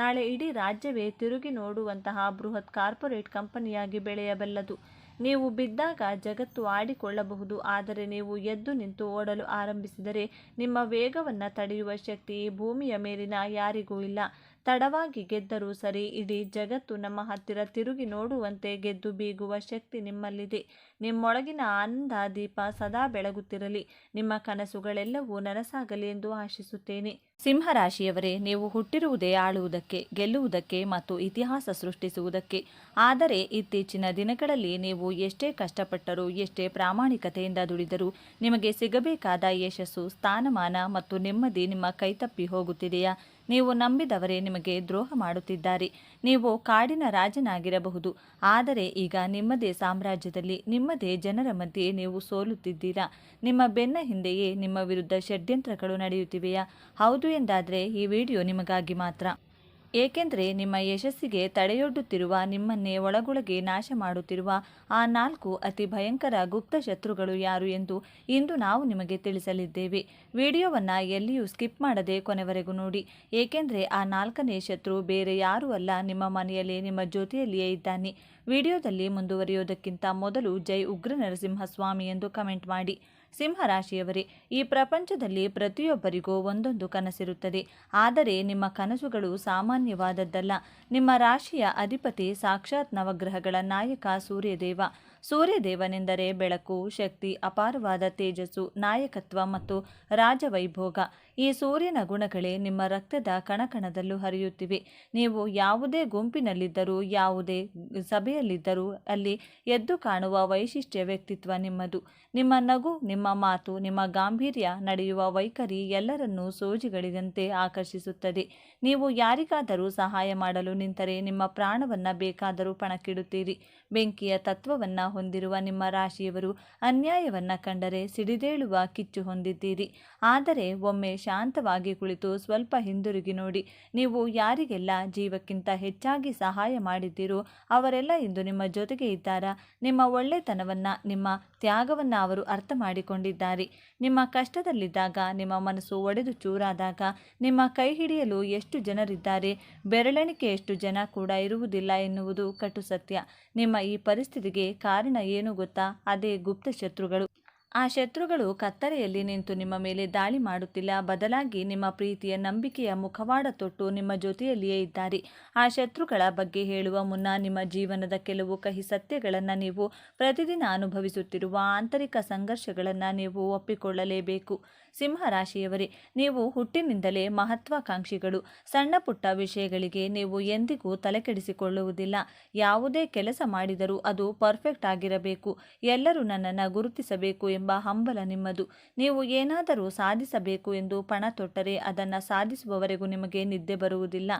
ನಾಳೆ ಇಡೀ ರಾಜ್ಯವೇ ತಿರುಗಿ ನೋಡುವಂತಹ ಬೃಹತ್ ಕಾರ್ಪೊರೇಟ್ ಕಂಪನಿಯಾಗಿ ಬೆಳೆಯಬಲ್ಲದು. ನೀವು ಬಿದ್ದಾಗ ಜಗತ್ತು ಆಡಿಕೊಳ್ಳಬಹುದು, ಆದರೆ ನೀವು ಎದ್ದು ನಿಂತು ಓಡಲು ಆರಂಭಿಸಿದರೆ ನಿಮ್ಮ ವೇಗವನ್ನು ತಡೆಯುವ ಶಕ್ತಿ ಈ ಭೂಮಿಯ ಮೇಲಿನ ಯಾರಿಗೂ ಇಲ್ಲ. ತಡವಾಗಿ ಗೆದ್ದರೂ ಸರಿ, ಇಡೀ ಜಗತ್ತು ನಮ್ಮ ಹತ್ತಿರ ತಿರುಗಿ ನೋಡುವಂತೆ ಗೆದ್ದು ಬೀಗುವ ಶಕ್ತಿ ನಿಮ್ಮಲ್ಲಿದೆ. ನಿಮ್ಮೊಳಗಿನ ಆನಂದ ದೀಪ ಸದಾ ಬೆಳಗುತ್ತಿರಲಿ. ನಿಮ್ಮ ಕನಸುಗಳೆಲ್ಲವೂ ನನಸಾಗಲಿ ಎಂದು ಆಶಿಸುತ್ತೇನೆ. ಸಿಂಹರಾಶಿಯವರೇ, ನೀವು ಹುಟ್ಟಿರುವುದೇ ಆಳುವುದಕ್ಕೆ, ಗೆಲ್ಲುವುದಕ್ಕೆ ಮತ್ತು ಇತಿಹಾಸ ಸೃಷ್ಟಿಸುವುದಕ್ಕೆ. ಆದರೆ ಇತ್ತೀಚಿನ ದಿನಗಳಲ್ಲಿ ನೀವು ಎಷ್ಟೇ ಕಷ್ಟಪಟ್ಟರೂ, ಎಷ್ಟೇ ಪ್ರಾಮಾಣಿಕತೆಯಿಂದ ದುಡಿದರೂ ನಿಮಗೆ ಸಿಗಬೇಕಾದ ಯಶಸ್ಸು, ಸ್ಥಾನಮಾನ ಮತ್ತು ನೆಮ್ಮದಿ ನಿಮ್ಮ ಕೈತಪ್ಪಿ ಹೋಗುತ್ತಿದೆಯಾ? ನೀವು ನಂಬಿದವರೇ ನಿಮಗೆ ದ್ರೋಹ ಮಾಡುತ್ತಿದ್ದಾರೆ. ನೀವು ಕಾಡಿನ ರಾಜನಾಗಿರಬಹುದು, ಆದರೆ ಈಗ ನಿಮ್ಮದೇ ಸಾಮ್ರಾಜ್ಯದಲ್ಲಿ, ನಿಮ್ಮದೇ ಜನರ ಮಧ್ಯೆ ನೀವು ಸೋಲುತ್ತಿದ್ದೀರಾ. ನಿಮ್ಮ ಬೆನ್ನ ಹಿಂದೆಯೇ ನಿಮ್ಮ ವಿರುದ್ಧ ಷಡ್ಯಂತ್ರಗಳು ನಡೆಯುತ್ತಿವೆಯಾ? ಹೌದು ಎಂದಾದರೆ ಈ ವಿಡಿಯೋ ನಿಮಗಾಗಿ ಮಾತ್ರ. ಏಕೆಂದರೆ ನಿಮ್ಮ ಯಶಸ್ಸಿಗೆ ತಡೆಯೊಡ್ಡುತ್ತಿರುವ, ನಿಮ್ಮನ್ನೇ ಒಳಗೊಳಗೆ ನಾಶ ಮಾಡುತ್ತಿರುವ ಆ 4 ಅತಿ ಭಯಂಕರ ಗುಪ್ತ ಶತ್ರುಗಳು ಯಾರು ಎಂದು ಇಂದು ನಾವು ನಿಮಗೆ ತಿಳಿಸಲಿದ್ದೇವೆ. ವಿಡಿಯೋವನ್ನು ಎಲ್ಲಿಯೂ ಸ್ಕಿಪ್ ಮಾಡದೆ ಕೊನೆವರೆಗೂ ನೋಡಿ. ಏಕೆಂದರೆ ಆ 4ನೇ ಶತ್ರು ಬೇರೆ ಯಾರೂ ಅಲ್ಲ, ನಿಮ್ಮ ಮನೆಯಲ್ಲೇ ನಿಮ್ಮ ಜೊತೆಯಲ್ಲಿಯೇ ಇದ್ದಾನೆ. ವಿಡಿಯೋದಲ್ಲಿ ಮುಂದುವರಿಯೋದಕ್ಕಿಂತ ಮೊದಲು ಜೈ ಉಗ್ರ ನರಸಿಂಹಸ್ವಾಮಿ ಎಂದು ಕಮೆಂಟ್ ಮಾಡಿ. ಸಿಂಹರಾಶಿಯವರೇ, ಈ ಪ್ರಪಂಚದಲ್ಲಿ ಪ್ರತಿಯೊಬ್ಬರಿಗೂ ಒಂದೊಂದು ಕನಸಿರುತ್ತದೆ. ಆದರೆ ನಿಮ್ಮ ಕನಸುಗಳು ಸಾಮಾನ್ಯವಾದದ್ದಲ್ಲ. ನಿಮ್ಮ ರಾಶಿಯ ಅಧಿಪತಿ ಸಾಕ್ಷಾತ್ ನವಗ್ರಹಗಳ ನಾಯಕ ಸೂರ್ಯದೇವ. ಸೂರ್ಯದೇವನೆಂದರೆ ಬೆಳಕು, ಶಕ್ತಿ, ಅಪಾರವಾದ ತೇಜಸ್ಸು, ನಾಯಕತ್ವ ಮತ್ತು ರಾಜವೈಭೋಗ. ಈ ಸೂರ್ಯನ ಗುಣಗಳೇ ನಿಮ್ಮ ರಕ್ತದ ಕಣಕಣದಲ್ಲೂ ಹರಿಯುತ್ತಿವೆ. ನೀವು ಯಾವುದೇ ಗುಂಪಿನಲ್ಲಿದ್ದರೂ, ಯಾವುದೇ ಸಭೆಯಲ್ಲಿದ್ದರೂ ಅಲ್ಲಿ ಎದ್ದು ಕಾಣುವ ವೈಶಿಷ್ಟ್ಯ ವ್ಯಕ್ತಿತ್ವ ನಿಮ್ಮದು. ನಿಮ್ಮ ನಗು, ನಿಮ್ಮ ಮಾತು, ನಿಮ್ಮ ಗಾಂಭೀರ್ಯ, ನಡೆಯುವ ವೈಖರಿ ಎಲ್ಲರನ್ನೂ ಸೋಜಿಗಳಿದಂತೆ ಆಕರ್ಷಿಸುತ್ತದೆ. ನೀವು ಯಾರಿಗಾದರೂ ಸಹಾಯ ಮಾಡಲು ನಿಂತರೆ ನಿಮ್ಮ ಪ್ರಾಣವನ್ನು ಬೇಕಾದರೂ ಪಣಕ್ಕಿಡುತ್ತೀರಿ. ಬೆಂಕಿಯ ತತ್ವವನ್ನು ಹೊಂದಿರುವ ನಿಮ್ಮ ರಾಶಿಯವರು ಅನ್ಯಾಯವನ್ನು ಕಂಡರೆ ಸಿಡಿದೇಳುವ ಕಿಚ್ಚು ಹೊಂದಿದ್ದೀರಿ. ಆದರೆ ಒಮ್ಮೆ ಶಾಂತವಾಗಿ ಕುಳಿತು ಸ್ವಲ್ಪ ಹಿಂದಿರುಗಿ ನೋಡಿ. ನೀವು ಯಾರಿಗೆಲ್ಲ ಜೀವಕ್ಕಿಂತ ಹೆಚ್ಚಾಗಿ ಸಹಾಯ ಮಾಡಿದ್ದೀರೋ ಅವರೆಲ್ಲ ಇಂದು ನಿಮ್ಮ ಜೊತೆಗೆ ಇದ್ದಾರಾ? ನಿಮ್ಮ ಒಳ್ಳೆತನವನ್ನು, ನಿಮ್ಮ ತ್ಯಾಗವನ್ನು ಅವರು ಅರ್ಥ ಮಾಡಿಕೊಂಡಿದ್ದಾರೆ. ನಿಮ್ಮ ಕಷ್ಟದಲ್ಲಿದ್ದಾಗ, ನಿಮ್ಮ ಮನಸ್ಸು ಒಡೆದು ಚೂರಾದಾಗ ನಿಮ್ಮ ಕೈ ಹಿಡಿಯಲು ಎಷ್ಟು ಜನರಿದ್ದಾರೆ? ಬೆರಳೆಣಿಕೆಯಷ್ಟು ಜನ ಕೂಡ ಇರುವುದಿಲ್ಲ ಎನ್ನುವುದು ಕಟು ಸತ್ಯ. ನಿಮ್ಮ ಈ ಪರಿಸ್ಥಿತಿಗೆ ಕಾರಣ ಏನು ಗೊತ್ತಾ? ಅದೇ ಗುಪ್ತ ಶತ್ರುಗಳು. ಆ ಶತ್ರುಗಳು ಕತ್ತಲೆಯಲ್ಲಿ ನಿಂತು ನಿಮ್ಮ ಮೇಲೆ ದಾಳಿ ಮಾಡುತ್ತಿಲ್ಲ, ಬದಲಾಗಿ ನಿಮ್ಮ ಪ್ರೀತಿಯ, ನಂಬಿಕೆಯ ಮುಖವಾಡ ತೊಟ್ಟು ನಿಮ್ಮ ಜೊತೆಯಲ್ಲಿಯೇ ಇದ್ದಾರೆ. ಆ ಶತ್ರುಗಳ ಬಗ್ಗೆ ಹೇಳುವ ಮುನ್ನ ನಿಮ್ಮ ಜೀವನದ ಕೆಲವು ಕಹಿ ಸತ್ಯಗಳನ್ನು, ನೀವು ಪ್ರತಿದಿನ ಅನುಭವಿಸುತ್ತಿರುವ ಆಂತರಿಕ ಸಂಘರ್ಷಗಳನ್ನು ನೀವು ಒಪ್ಪಿಕೊಳ್ಳಲೇಬೇಕು. ಸಿಂಹರಾಶಿಯವರೇ, ನೀವು ಹುಟ್ಟಿನಿಂದಲೇ ಮಹತ್ವಾಕಾಂಕ್ಷಿಗಳು. ಸಣ್ಣ ಪುಟ್ಟ ವಿಷಯಗಳಿಗೆ ನೀವು ಎಂದಿಗೂ ತಲೆಕೆಡಿಸಿಕೊಳ್ಳುವುದಿಲ್ಲ. ಯಾವುದೇ ಕೆಲಸ ಮಾಡಿದರೂ ಅದು ಪರ್ಫೆಕ್ಟ್ ಆಗಿರಬೇಕು, ಎಲ್ಲರೂ ನನ್ನನ್ನು ಗುರುತಿಸಬೇಕು ಎಂಬ ಹಂಬಲ ನಿಮ್ಮದು. ನೀವು ಏನಾದರೂ ಸಾಧಿಸಬೇಕು ಎಂದು ಪಣ ತೊಟ್ಟರೆ ಅದನ್ನು ಸಾಧಿಸುವವರೆಗೂ ನಿಮಗೆ ನಿದ್ದೆ ಬರುವುದಿಲ್ಲ.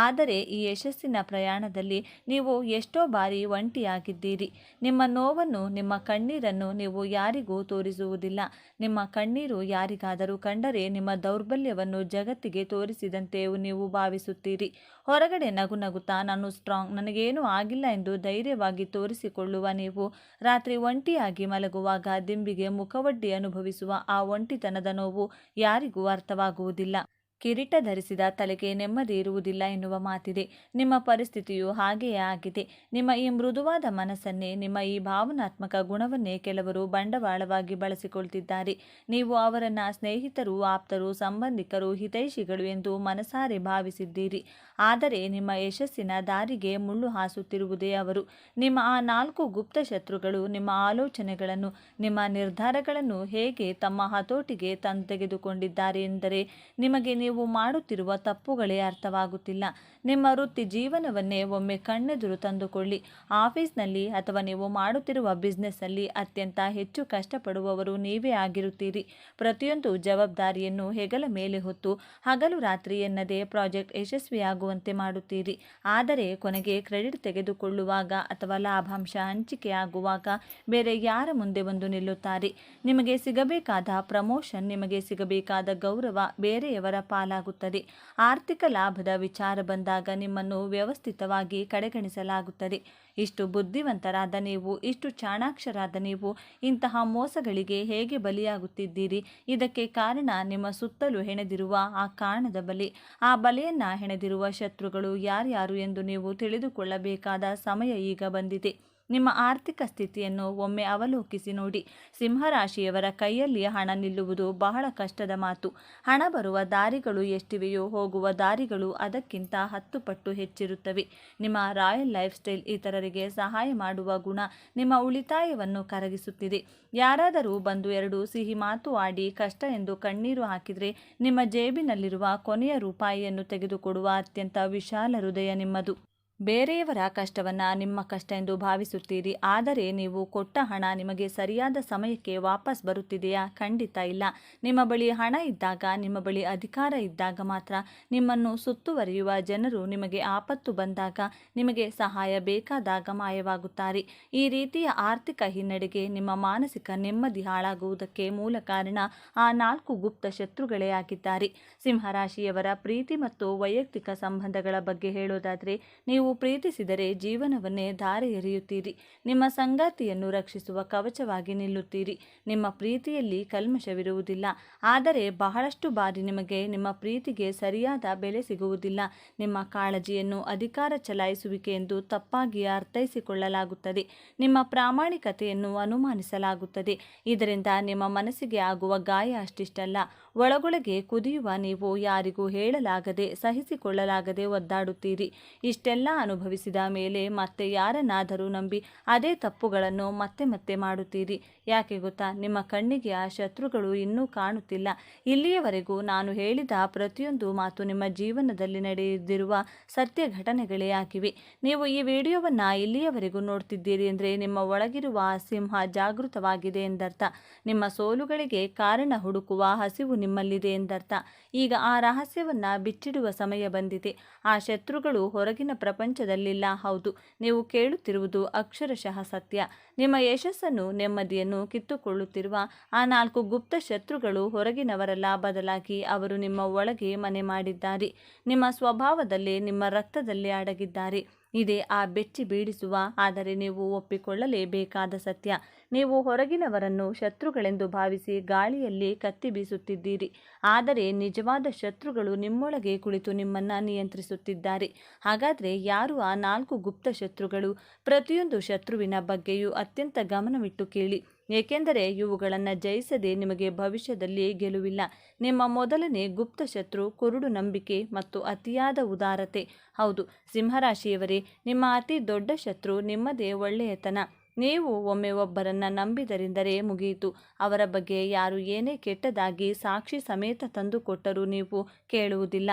ಆದರೆ ಈ ಯಶಸ್ಸಿನ ಪ್ರಯಾಣದಲ್ಲಿ ನೀವು ಎಷ್ಟೋ ಬಾರಿ ಒಂಟಿಯಾಗಿದ್ದೀರಿ. ನಿಮ್ಮ ನೋವನ್ನು, ನಿಮ್ಮ ಕಣ್ಣೀರನ್ನು ನೀವು ಯಾರಿಗೂ ತೋರಿಸುವುದಿಲ್ಲ. ನಿಮ್ಮ ಕಣ್ಣೀರು ಯಾರಿಗಾದರೂ ಕಂಡರೆ ನಿಮ್ಮ ದೌರ್ಬಲ್ಯವನ್ನು ಜಗತ್ತಿಗೆ ತೋರಿಸಿದಂತೆಯೂ ನೀವು ಭಾವಿಸುತ್ತೀರಿ. ಹೊರಗಡೆ ನಗು ನಗುತ್ತಾ ನಾನು ಸ್ಟ್ರಾಂಗ್, ನನಗೇನೂ ಆಗಿಲ್ಲ ಎಂದು ಧೈರ್ಯವಾಗಿ ತೋರಿಸಿಕೊಳ್ಳುವ ನೀವು ರಾತ್ರಿ ಒಂಟಿಯಾಗಿ ಮಲಗುವಾಗ ದಿಂಬಿಗೆ ಮುಖವಡ್ಡಿ ಅನುಭವಿಸುವ ಆ ಒಂಟಿತನದ ನೋವು ಯಾರಿಗೂ ಅರ್ಥವಾಗುವುದಿಲ್ಲ. ಕಿರೀಟ ಧರಿಸಿದ ತಲೆಗೆ ನೆಮ್ಮದಿ ಇರುವುದಿಲ್ಲ ಎನ್ನುವ ಮಾತಿದೆ. ನಿಮ್ಮ ಪರಿಸ್ಥಿತಿಯು ಹಾಗೆಯೇ ಆಗಿದೆ. ನಿಮ್ಮ ಈ ಮೃದುವಾದ ಮನಸ್ಸನ್ನೇ, ನಿಮ್ಮ ಈ ಭಾವನಾತ್ಮಕ ಗುಣವನ್ನೇ ಕೆಲವರು ಬಂಡವಾಳವಾಗಿ ಬಳಸಿಕೊಳ್ತಿದ್ದಾರೆ. ನೀವು ಅವರನ್ನು ಸ್ನೇಹಿತರು, ಆಪ್ತರು, ಸಂಬಂಧಿಕರು, ಹಿತೈಷಿಗಳು ಎಂದು ಮನಸಾರೆ ಭಾವಿಸಿದ್ದೀರಿ. ಆದರೆ ನಿಮ್ಮ ಯಶಸ್ಸಿನ ದಾರಿಗೆ ಮುಳ್ಳು ಹಾಸುತ್ತಿರುವುದೇ ಅವರು. ನಿಮ್ಮ ಆ 4 ಗುಪ್ತ ಶತ್ರುಗಳು ನಿಮ್ಮ ಆಲೋಚನೆಗಳನ್ನು, ನಿಮ್ಮ ನಿರ್ಧಾರಗಳನ್ನು ಹೇಗೆ ತಮ್ಮ ಹತೋಟಿಗೆ ತೆಗೆದುಕೊಂಡಿದ್ದಾರೆ ಎಂದರೆ ನಿಮಗೆ ನೀವು ಮಾಡುತ್ತಿರುವ ತಪ್ಪುಗಳೇ ಅರ್ಥವಾಗುತ್ತಿಲ್ಲ. ನಿಮ್ಮ ವೃತ್ತಿ ಜೀವನವನ್ನೇ ಒಮ್ಮೆ ಕಣ್ಣೆದುರು ತಂದುಕೊಳ್ಳಿ. ಆಫೀಸ್ನಲ್ಲಿ ಅಥವಾ ನೀವು ಮಾಡುತ್ತಿರುವ ಬಿಸ್ನೆಸ್ನಲ್ಲಿ ಅತ್ಯಂತ ಹೆಚ್ಚು ಕಷ್ಟಪಡುವವರು ನೀವೇ ಆಗಿರುತ್ತೀರಿ. ಪ್ರತಿಯೊಂದು ಜವಾಬ್ದಾರಿಯನ್ನು ಹೆಗಲ ಮೇಲೆ ಹೊತ್ತು ಹಗಲು ರಾತ್ರಿ ಎನ್ನದೇ ಪ್ರಾಜೆಕ್ಟ್ ಯಶಸ್ವಿಯಾಗುವಂತೆ ಮಾಡುತ್ತೀರಿ. ಆದರೆ ಕೊನೆಗೆ ಕ್ರೆಡಿಟ್ ತೆಗೆದುಕೊಳ್ಳುವಾಗ ಅಥವಾ ಲಾಭಾಂಶ ಹಂಚಿಕೆಯಾಗುವಾಗ ಬೇರೆ ಯಾರ ಮುಂದೆ ಬಂದು ನಿಲ್ಲುತ್ತಾರೆ? ನಿಮಗೆ ಸಿಗಬೇಕಾದ ಪ್ರಮೋಷನ್, ನಿಮಗೆ ಸಿಗಬೇಕಾದ ಗೌರವ ಬೇರೆಯವರ ಪಾಲಾಗುತ್ತದೆ. ಆರ್ಥಿಕ ಲಾಭದ ವಿಚಾರ ಬಂದಾಗ ನಿಮ್ಮನ್ನು ವ್ಯವಸ್ಥಿತವಾಗಿ ಕಡೆಗಣಿಸಲಾಗುತ್ತದೆ. ಇಷ್ಟು ಬುದ್ಧಿವಂತರಾದ ನೀವು, ಇಷ್ಟು ಚಾಣಾಕ್ಷರಾದ ನೀವು ಇಂತಹ ಮೋಸಗಳಿಗೆ ಹೇಗೆ ಬಲಿಯಾಗುತ್ತಿದ್ದೀರಿ? ಇದಕ್ಕೆ ಕಾರಣ ನಿಮ್ಮ ಸುತ್ತಲೂ ಹೆಣೆದಿರುವ ಆ ಕಾಣದ ಬಲೆ. ಆ ಬಲೆಯನ್ನು ಹೆಣೆದಿರುವ ಶತ್ರುಗಳು ಯಾರ್ಯಾರು ಎಂದು ನೀವು ತಿಳಿದುಕೊಳ್ಳಬೇಕಾದ ಸಮಯ ಈಗ ಬಂದಿದೆ. ನಿಮ್ಮ ಆರ್ಥಿಕ ಸ್ಥಿತಿಯನ್ನು ಒಮ್ಮೆ ಅವಲೋಕಿಸಿ ನೋಡಿ. ಸಿಂಹರಾಶಿಯವರ ಕೈಯಲ್ಲಿ ಹಣ ನಿಲ್ಲುವುದು ಬಹಳ ಕಷ್ಟದ ಮಾತು. ಹಣ ಬರುವ ದಾರಿಗಳು ಎಷ್ಟಿವೆಯೋ ಹೋಗುವ ದಾರಿಗಳು ಅದಕ್ಕಿಂತ 10 ಪಟ್ಟು ಹೆಚ್ಚಿರುತ್ತವೆ. ನಿಮ್ಮ ರಾಯಲ್ ಲೈಫ್ ಸ್ಟೈಲ್, ಇತರರಿಗೆ ಸಹಾಯ ಮಾಡುವ ಗುಣ ನಿಮ್ಮ ಉಳಿತಾಯವನ್ನು ಕರಗಿಸುತ್ತಿದೆ. ಯಾರಾದರೂ ಬಂದು 2 ಸಿಹಿ ಮಾತು ಆಡಿ ಕಷ್ಟ ಎಂದು ಕಣ್ಣೀರು ಹಾಕಿದರೆ ನಿಮ್ಮ ಜೇಬಿನಲ್ಲಿರುವ ಕೊನೆಯ ರೂಪಾಯಿಯನ್ನು ತೆಗೆದುಕೊಡುವ ಅತ್ಯಂತ ವಿಶಾಲ ಹೃದಯ ನಿಮ್ಮದು. ಬೇರೆಯವರ ಕಷ್ಟವನ್ನು ನಿಮ್ಮ ಕಷ್ಟ ಎಂದು ಭಾವಿಸುತ್ತೀರಿ. ಆದರೆ ನೀವು ಕೊಟ್ಟ ಹಣ ನಿಮಗೆ ಸರಿಯಾದ ಸಮಯಕ್ಕೆ ವಾಪಸ್ ಬರುತ್ತಿದೆಯಾ? ಖಂಡಿತ ಇಲ್ಲ. ನಿಮ್ಮ ಬಳಿ ಹಣ ಇದ್ದಾಗ, ನಿಮ್ಮ ಬಳಿ ಅಧಿಕಾರ ಇದ್ದಾಗ ಮಾತ್ರ ನಿಮ್ಮನ್ನು ಸುತ್ತುವರಿಯುವ ಜನರು ನಿಮಗೆ ಆಪತ್ತು ಬಂದಾಗ, ನಿಮಗೆ ಸಹಾಯ ಬೇಕಾದಾಗ ಮಾಯವಾಗುತ್ತಾರೆ. ಈ ರೀತಿಯ ಆರ್ಥಿಕ ಹಿನ್ನಡೆಗೆ, ನಿಮ್ಮ ಮಾನಸಿಕ ನೆಮ್ಮದಿ ಹಾಳಾಗುವುದಕ್ಕೆ ಮೂಲ ಕಾರಣ ಆ 4 ಗುಪ್ತ ಶತ್ರುಗಳೇ ಆಗಿದ್ದಾರೆ. ಸಿಂಹರಾಶಿಯವರ ಪ್ರೀತಿ ಮತ್ತು ವೈಯಕ್ತಿಕ ಸಂಬಂಧಗಳ ಬಗ್ಗೆ ಹೇಳೋದಾದರೆ, ನೀವು ಪ್ರೀತಿಸಿದರೆ ಜೀವನವನ್ನೇ ಧಾರೆ ಎರೆಯುತ್ತೀರಿ. ನಿಮ್ಮ ಸಂಗಾತಿಯನ್ನು ರಕ್ಷಿಸುವ ಕವಚವಾಗಿ ನಿಲ್ಲುತ್ತೀರಿ. ನಿಮ್ಮ ಪ್ರೀತಿಯಲ್ಲಿ ಕಲ್ಮಶವಿರುವುದಿಲ್ಲ. ಆದರೆ ಬಹಳಷ್ಟು ಬಾರಿ ನಿಮಗೆ ನಿಮ್ಮ ಪ್ರೀತಿಗೆ ಸರಿಯಾದ ಬೆಲೆ ಸಿಗುವುದಿಲ್ಲ. ನಿಮ್ಮ ಕಾಳಜಿಯನ್ನು ಅಧಿಕಾರ ಚಲಾಯಿಸುವಿಕೆ ಎಂದು ತಪ್ಪಾಗಿ ಅರ್ಥೈಸಿಕೊಳ್ಳಲಾಗುತ್ತದೆ. ನಿಮ್ಮ ಪ್ರಾಮಾಣಿಕತೆಯನ್ನು ಅನುಮಾನಿಸಲಾಗುತ್ತದೆ. ಇದರಿಂದ ನಿಮ್ಮ ಮನಸ್ಸಿಗೆ ಆಗುವ ಗಾಯ ಅಷ್ಟಿಷ್ಟಲ್ಲ, ಒಳಗೊಳಗೆ ಕುದಿಯುವ ನೀವು ಯಾರಿಗೂ ಹೇಳಲಾಗದೆ, ಸಹಿಸಿಕೊಳ್ಳಲಾಗದೆ ಒದ್ದಾಡುತ್ತೀರಿ. ಇಷ್ಟೆಲ್ಲ ಅನುಭವಿಸಿದ ಮೇಲೆ ಮತ್ತೆ ಯಾರನ್ನಾದರೂ ನಂಬಿ ಅದೇ ತಪ್ಪುಗಳನ್ನು ಮತ್ತೆ ಮತ್ತೆ ಮಾಡುತ್ತೀರಿ. ಯಾಕೆ ಗೊತ್ತಾ? ನಿಮ್ಮ ಕಣ್ಣಿಗೆ ಆ ಶತ್ರುಗಳು ಇನ್ನೂ ಕಾಣುತ್ತಿಲ್ಲ. ಇಲ್ಲಿಯವರೆಗೂ ನಾನು ಹೇಳಿದ ಪ್ರತಿಯೊಂದು ಮಾತು ನಿಮ್ಮ ಜೀವನದಲ್ಲಿ ನಡೆದಿರುವ ಸತ್ಯ ಘಟನೆಗಳೇ ಆಗಿವೆ. ನೀವು ಈ ವಿಡಿಯೋವನ್ನು ಇಲ್ಲಿಯವರೆಗೂ ನೋಡ್ತಿದ್ದೀರಿ ಅಂದರೆ ನಿಮ್ಮ ಒಳಗಿರುವ ಆ ಸಿಂಹ ಜಾಗೃತವಾಗಿದೆ ಎಂದರ್ಥ. ನಿಮ್ಮ ಸೋಲುಗಳಿಗೆ ಕಾರಣ ಹುಡುಕುವ ಹಸಿವು ನಿಮ್ಮಲ್ಲಿದೆ ಎಂದರ್ಥ. ಈಗ ಆ ರಹಸ್ಯವನ್ನು ಬಿಚ್ಚಿಡುವ ಸಮಯ ಬಂದಿದೆ. ಆ ಶತ್ರುಗಳು ಹೊರಗಿನ ಪ್ರಪಂಚದಲ್ಲಿಲ್ಲ. ಹೌದು, ನೀವು ಕೇಳುತ್ತಿರುವುದು ಅಕ್ಷರಶಃ ಸತ್ಯ. ನಿಮ್ಮ ಯಶಸ್ಸನ್ನು, ನೆಮ್ಮದಿಯನ್ನು ಕಿತ್ತುಕೊಳ್ಳುತ್ತಿರುವ ಆ 4 ಗುಪ್ತ ಶತ್ರುಗಳು ಹೊರಗಿನವರಲ್ಲ, ಬದಲಾಗಿ ಅವರು ನಿಮ್ಮ ಒಳಗೆ ಮನೆ ಮಾಡಿದ್ದಾರೆ. ನಿಮ್ಮ ಸ್ವಭಾವದಲ್ಲೇ, ನಿಮ್ಮ ರಕ್ತದಲ್ಲೇ ಅಡಗಿದ್ದಾರೆ. ಇದೇ ಆ ಬೆಚ್ಚಿ ಬೀಳಿಸುವ, ಆದರೆ ನೀವು ಒಪ್ಪಿಕೊಳ್ಳಲೇಬೇಕಾದ ಸತ್ಯ. ನೀವು ಹೊರಗಿನವರನ್ನು ಶತ್ರುಗಳೆಂದು ಭಾವಿಸಿ ಗಾಳಿಯಲ್ಲಿ ಕತ್ತಿ ಬೀಸುತ್ತಿದ್ದೀರಿ. ಆದರೆ ನಿಜವಾದ ಶತ್ರುಗಳು ನಿಮ್ಮೊಳಗೆ ಕುಳಿತು ನಿಮ್ಮನ್ನು ನಿಯಂತ್ರಿಸುತ್ತಿದ್ದಾರೆ. ಹಾಗಾದರೆ ಯಾರು ಆ 4 ಗುಪ್ತ ಶತ್ರುಗಳು? ಪ್ರತಿಯೊಂದು ಶತ್ರುವಿನ ಬಗ್ಗೆಯೂ ಅತ್ಯಂತ ಗಮನವಿಟ್ಟು ಕೇಳಿ, ಏಕೆಂದರೆ ಇವುಗಳನ್ನು ಜಯಿಸದೆ ನಿಮಗೆ ಭವಿಷ್ಯದಲ್ಲಿ ಗೆಲುವಿಲ್ಲ. ನಿಮ್ಮ ಮೊದಲನೇ ಗುಪ್ತ ಶತ್ರು ಕುರುಡು ನಂಬಿಕೆ ಮತ್ತು ಅತಿಯಾದ ಉದಾರತೆ. ಹೌದು ಸಿಂಹರಾಶಿಯವರೇ, ನಿಮ್ಮ ಅತಿ ದೊಡ್ಡ ಶತ್ರು ನಿಮ್ಮದೇ ಒಳ್ಳೆಯತನ. ನೀವು ಒಮ್ಮೆ ಒಬ್ಬರನ್ನು ನಂಬಿದರೆಂದರೆ ಮುಗಿಯಿತು. ಅವರ ಬಗ್ಗೆ ಯಾರು ಏನೇ ಕೆಟ್ಟದಾಗಿ ಸಾಕ್ಷಿ ಸಮೇತ ತಂದುಕೊಟ್ಟರೂ ನೀವು ಕೇಳುವುದಿಲ್ಲ.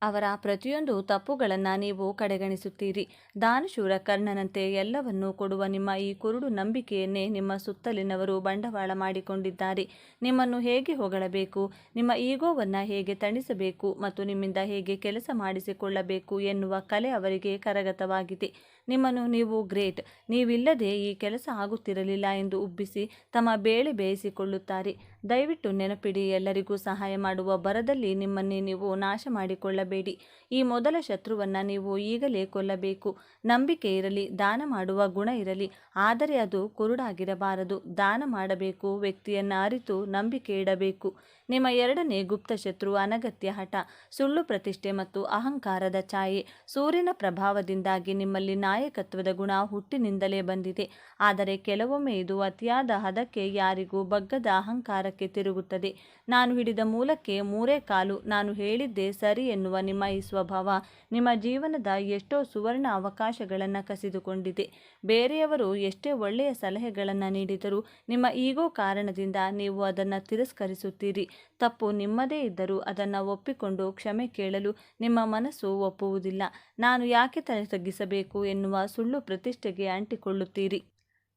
ಅವರ ಪ್ರತಿಯೊಂದು ತಪ್ಪುಗಳನ್ನು ನೀವು ಕಡೆಗಣಿಸುತ್ತೀರಿ. ದಾನಶೂರ ಕರ್ಣನಂತೆ ಎಲ್ಲವನ್ನೂ ಕೊಡುವ ನಿಮ್ಮ ಈ ಕುರುಡು ನಂಬಿಕೆಯನ್ನೇ ನಿಮ್ಮ ಸುತ್ತಲಿನವರು ಬಂಡವಾಳ ಮಾಡಿಕೊಂಡಿದ್ದಾರೆ. ನಿಮ್ಮನ್ನು ಹೇಗೆ ಹೊಗಳಬೇಕು, ನಿಮ್ಮ ಈಗೋವನ್ನು ಹೇಗೆ ತಣಿಸಬೇಕು ಮತ್ತು ನಿಮ್ಮಿಂದ ಹೇಗೆ ಕೆಲಸ ಮಾಡಿಸಿಕೊಳ್ಳಬೇಕು ಎನ್ನುವ ಕಲೆ ಅವರಿಗೆ ಕರಗತವಾಗಿದೆ. ನಿಮ್ಮನ್ನು ನೀವು ಗ್ರೇಟ್, ನೀವಿಲ್ಲದೆ ಈ ಕೆಲಸ ಆಗುತ್ತಿರಲಿಲ್ಲ ಎಂದು ಉಬ್ಬಿಸಿ ತಮ್ಮ ಬೇಳೆ ಬೇಯಿಸಿಕೊಳ್ಳುತ್ತಾರೆ. ದಯವಿಟ್ಟು ನೆನಪಿಡಿ, ಎಲ್ಲರಿಗೂ ಸಹಾಯ ಮಾಡುವ ಬರದಲ್ಲಿ ನಿಮ್ಮನ್ನೇ ನೀವು ನಾಶ ಮಾಡಿಕೊಳ್ಳಬೇಡಿ. ಈ ಮೊದಲ ಶತ್ರುವನ್ನು ನೀವು ಈಗಲೇ ಕೊಲ್ಲಬೇಕು. ನಂಬಿಕೆ ಇರಲಿ, ದಾನ ಮಾಡುವ ಗುಣ ಇರಲಿ, ಆದರೆ ಅದು ಕುರುಡಾಗಿರಬಾರದು. ದಾನ ಮಾಡಬೇಕು, ವ್ಯಕ್ತಿಯನ್ನು ಅರಿತು ನಂಬಿಕೆ ಇಡಬೇಕು. ನಿಮ್ಮ ಎರಡನೇ ಗುಪ್ತ ಶತ್ರು ಅನಗತ್ಯ ಹಠ, ಸುಳ್ಳು ಪ್ರತಿಷ್ಠೆ ಮತ್ತು ಅಹಂಕಾರದ ಛಾಯೆ. ಸೂರ್ಯನ ಪ್ರಭಾವದಿಂದಾಗಿ ನಿಮ್ಮಲ್ಲಿ ನಾಯಕತ್ವದ ಗುಣ ಹುಟ್ಟಿನಿಂದಲೇ ಬಂದಿದೆ, ಆದರೆ ಕೆಲವೊಮ್ಮೆ ಇದು ಅತಿಯಾದ ಹದಕ್ಕೆ, ಯಾರಿಗೂ ಬಗ್ಗದ ಅಹಂಕಾರಕ್ಕೆ ತಿರುಗುತ್ತದೆ. ನಾನು ಹಿಡಿದ ಮೂಲಕ್ಕೆ ಮೂರೇ ಕಾಲು. ನಾನು ಹೇಳಿದ್ದೇ ಸರಿ ಎನ್ನುವ ನಿಮ್ಮ ಈ ಸ್ವಭಾವ ನಿಮ್ಮ ಜೀವನದ ಎಷ್ಟೋ ಸುವರ್ಣ ಅವಕಾಶಗಳನ್ನು ಕಸಿದುಕೊಂಡಿದೆ. ಬೇರೆಯವರು ಎಷ್ಟೇ ಒಳ್ಳೆಯ ಸಲಹೆಗಳನ್ನು ನೀಡಿದರೂ ನಿಮ್ಮ ಈಗೋ ಕಾರಣದಿಂದ ನೀವು ಅದನ್ನು ತಿರಸ್ಕರಿಸುತ್ತೀರಿ. ತಪ್ಪು ನಿಮ್ಮದೇ ಇದ್ದರೂ ಅದನ್ನು ಒಪ್ಪಿಕೊಂಡು ಕ್ಷಮೆ ಕೇಳಲು ನಿಮ್ಮ ಮನಸ್ಸು ಒಪ್ಪುವುದಿಲ್ಲ. ನಾನು ಯಾಕೆ ತಲೆ ತಗ್ಗಿಸಬೇಕು ಎನ್ನುವ ಸುಳ್ಳು ಪ್ರತಿಷ್ಠೆಗೆ ಅಂಟಿಕೊಳ್ಳುತ್ತೀರಿ.